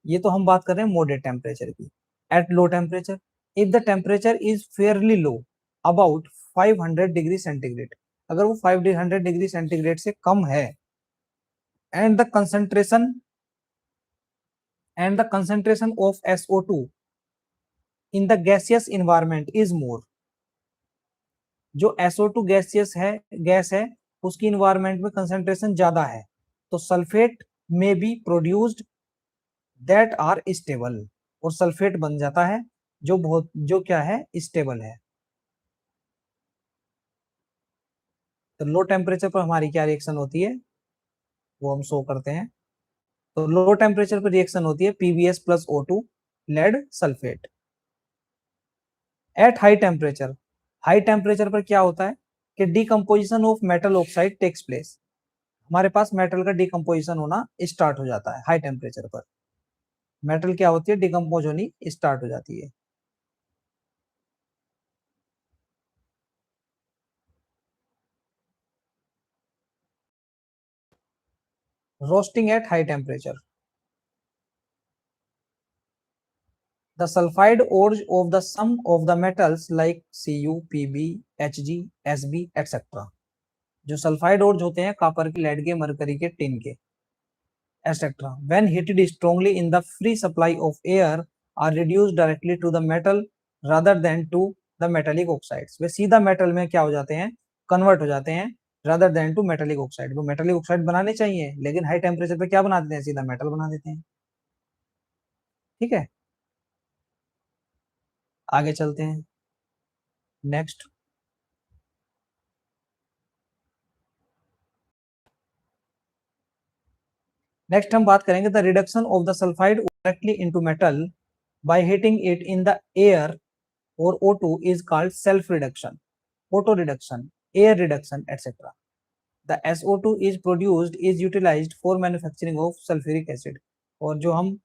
ये तो हम बात कर रहे हैं मॉडरेट टेम्परेचर की। At low temperature, if the temperature is fairly low about 500 degree centigrade, अगर वो 500 डिग्री सेंटीग्रेड से कम है, and the concentration of SO2 in the gaseous environment is more, जो SO2 गैसियस है, गैस है, उसकी इन्वायरमेंट में कंसेंट्रेशन ज्यादा है, तो सल्फेट में be produced that are stable, और सल्फेट बन जाता है जो बहुत, जो क्या है, स्टेबल है। तो लो टेम्परेचर पर हमारी क्या रिएक्शन होती है, वो हम शो करते हैं। तो लो टेम्परेचर पर रिएक्शन होती है PbS plus O2 lead sulphate. At high temperature, high temperature पर क्या होता है कि decomposition of metal oxide takes place, हमारे पास मेटल का डिकम्पोजिशन होना स्टार्ट हो जाता है हाई टेम्परेचर पर। मेटल क्या होती है, डिकम्पोज होनी स्टार्ट हो जाती है। roasting at high temperature. The sulfide ores of the sum of the metals like Cu, Pb, Hg, Sb, etc. जो सल्फाइड ओर्स होते हैं कॉपर के, लेड के, मरकरी के, टिन के, etc. When heated strongly in the free supply of air are reduced directly to the metal rather than to the metallic oxides. वे सीधा मेटल में क्या हो जाते हैं, कन्वर्ट हो जाते हैं, rather than to metallic oxide. वो मेटालिक ऑक्साइड बनाने चाहिए लेकिन हाई टेम्परेचर पे क्या बना देते हैं, सीधा मेटल बना देते हैं। ठीक है, आगे चलते हैं। नेक्स्ट हम बात करेंगे the reduction of the sulphide directly into metal by heating it in the air और O2 is called self reduction, auto reduction, air reduction, etc. The SO2 is produced is utilized for manufacturing of sulfuric acid. और जो हम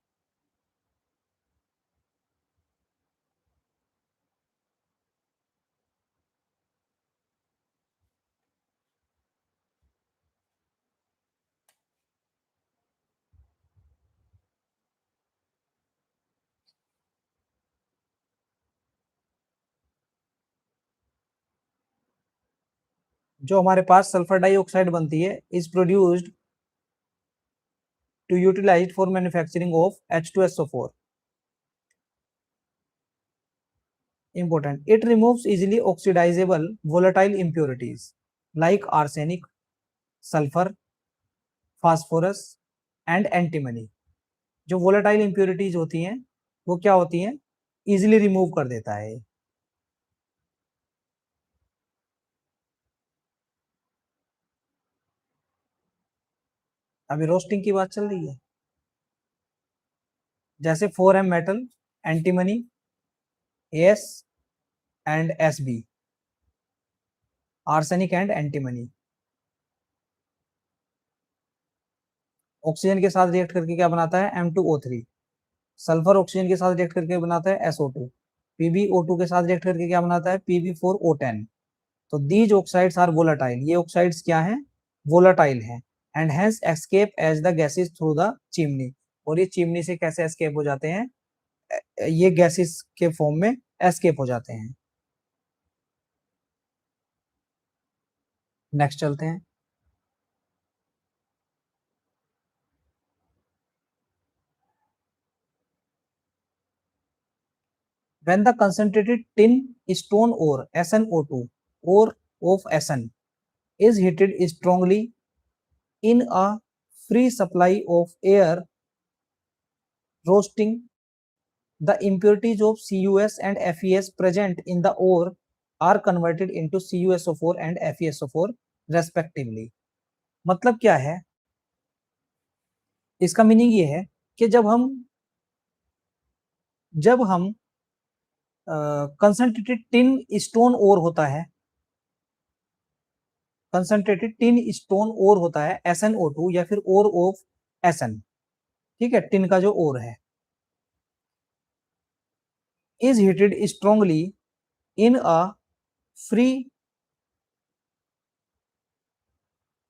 हमारे पास सल्फर डाइऑक्साइड बनती है is produced to utilized for manufacturing of H2SO4. Important. It removes easily oxidizable volatile impurities like arsenic, sulfur, phosphorus and antimony. जो volatile impurities होती हैं वो क्या होती हैं, इजिली रिमूव कर देता है। अभी रोस्टिंग की बात चल रही है, जैसे 4M metal, antimony, S and Sb, arsenic and antimony, oxygen के साथ रिएक्ट करके क्या बनाता है, M2O3। सल्फर ऑक्सीजन के साथ रिएक्ट करके बनाता है SO2। PbO2 के साथ रिएक्ट करके क्या बनाता है, Pb4O10। तो दीज ऑक्साइड्स आर वोलाटाइल, ये ऑक्साइड्स क्या हैं, वोलाटाइल हैं, and hence escape as the gases through the chimney. और ये चिमनी से कैसे एस्केप हो जाते हैं, ये गैसेस के फॉर्म में एस्केप हो जाते हैं। नेक्स्ट चलते हैं। When the concentrated tin stone ore SnO2 ore of Sn is heated strongly in a free supply of air, roasting, the impurities of CuS and FeS present in the ore are converted into CuSO4 and FeSO4 respectively. मतलब क्या है, इसका मीनिंग ये है कि जब हम कंसंट्रेटेड टिन स्टोन ओर होता है, कंसंट्रेटेड टिन स्टोन ओर होता है SnO2 या फिर ओर ऑफ Sn, ठीक है, टिन का जो ओर है, is heated strongly in a free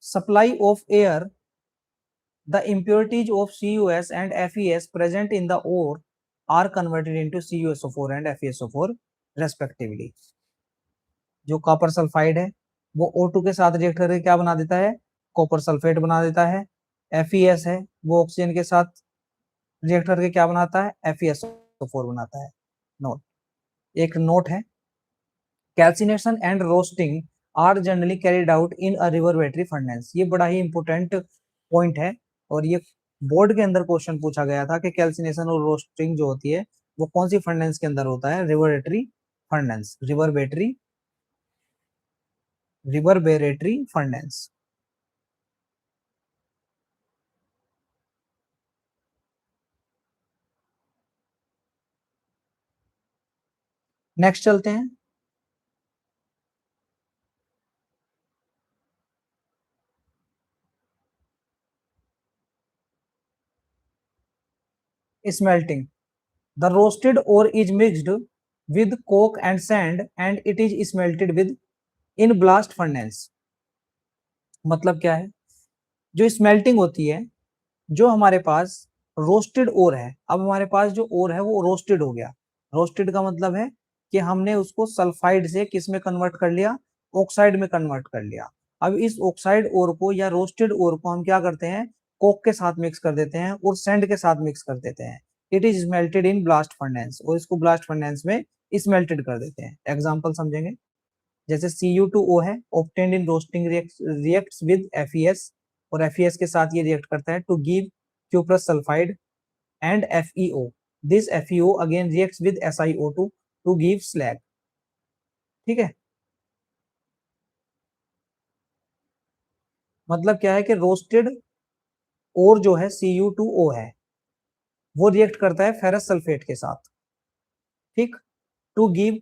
supply of air, the impurities of CuS and FeS present in the ore are converted into CuSO4 and FeSO4 respectively. जो कॉपर सल्फाइड है वो O2 के साथ रिएक्ट करके क्या बना देता है, कॉपर सल्फेट बना देता है। FeS है वो ऑक्सीजन के साथ रिएक्ट करके क्या बनाता है, FeSO4 बनाता है। नोट, एक नोट है, calcination and roasting are generally carried out in a reverberatory furnace. ये बड़ा ही इंपॉर्टेंट पॉइंट है और ये बोर्ड के अंदर क्वेश्चन पूछा गया था कि कैल्सिनेशन और रोस्टिंग जो होती है वो कौन सी फर्नेस के अंदर होता है, reverberatory furnace, reverberatory furnace. Next चलते हैं। Smelting. The roasted ore is mixed with coke and sand and it is smelted with in blast furnace. मतलब क्या है, जो स्मेल्टिंग होती है जो हमारे पास रोस्टेड ओर है, अब हमारे पास जो ओर है वो रोस्टेड हो गया। रोस्टेड का मतलब है कि हमने उसको सल्फाइड से किस में कन्वर्ट कर लिया, ऑक्साइड में कन्वर्ट कर लिया। अब इस ऑक्साइड ओर को या रोस्टेड ओर को हम क्या करते हैं, कोक के साथ मिक्स कर देते हैं और सैंड के साथ मिक्स कर देते हैं। It is smelted in blast furnace, और इसको ब्लास्ट फर्नेस में स्मेल्टेड कर देते हैं। एग्जांपल समझेंगे, जैसे Cu2O है, obtained in roasting reacts with FeS, और FeS के साथ ये रिएक्ट करता है to give cuprous sulphide and FeO। This FeO again reacts with SiO2 to give slag। ठीक है, मतलब क्या है कि रोस्टेड और जो है Cu2O है, वो रिएक्ट करता है फेरस सल्फेट के साथ, ठीक, टू गिव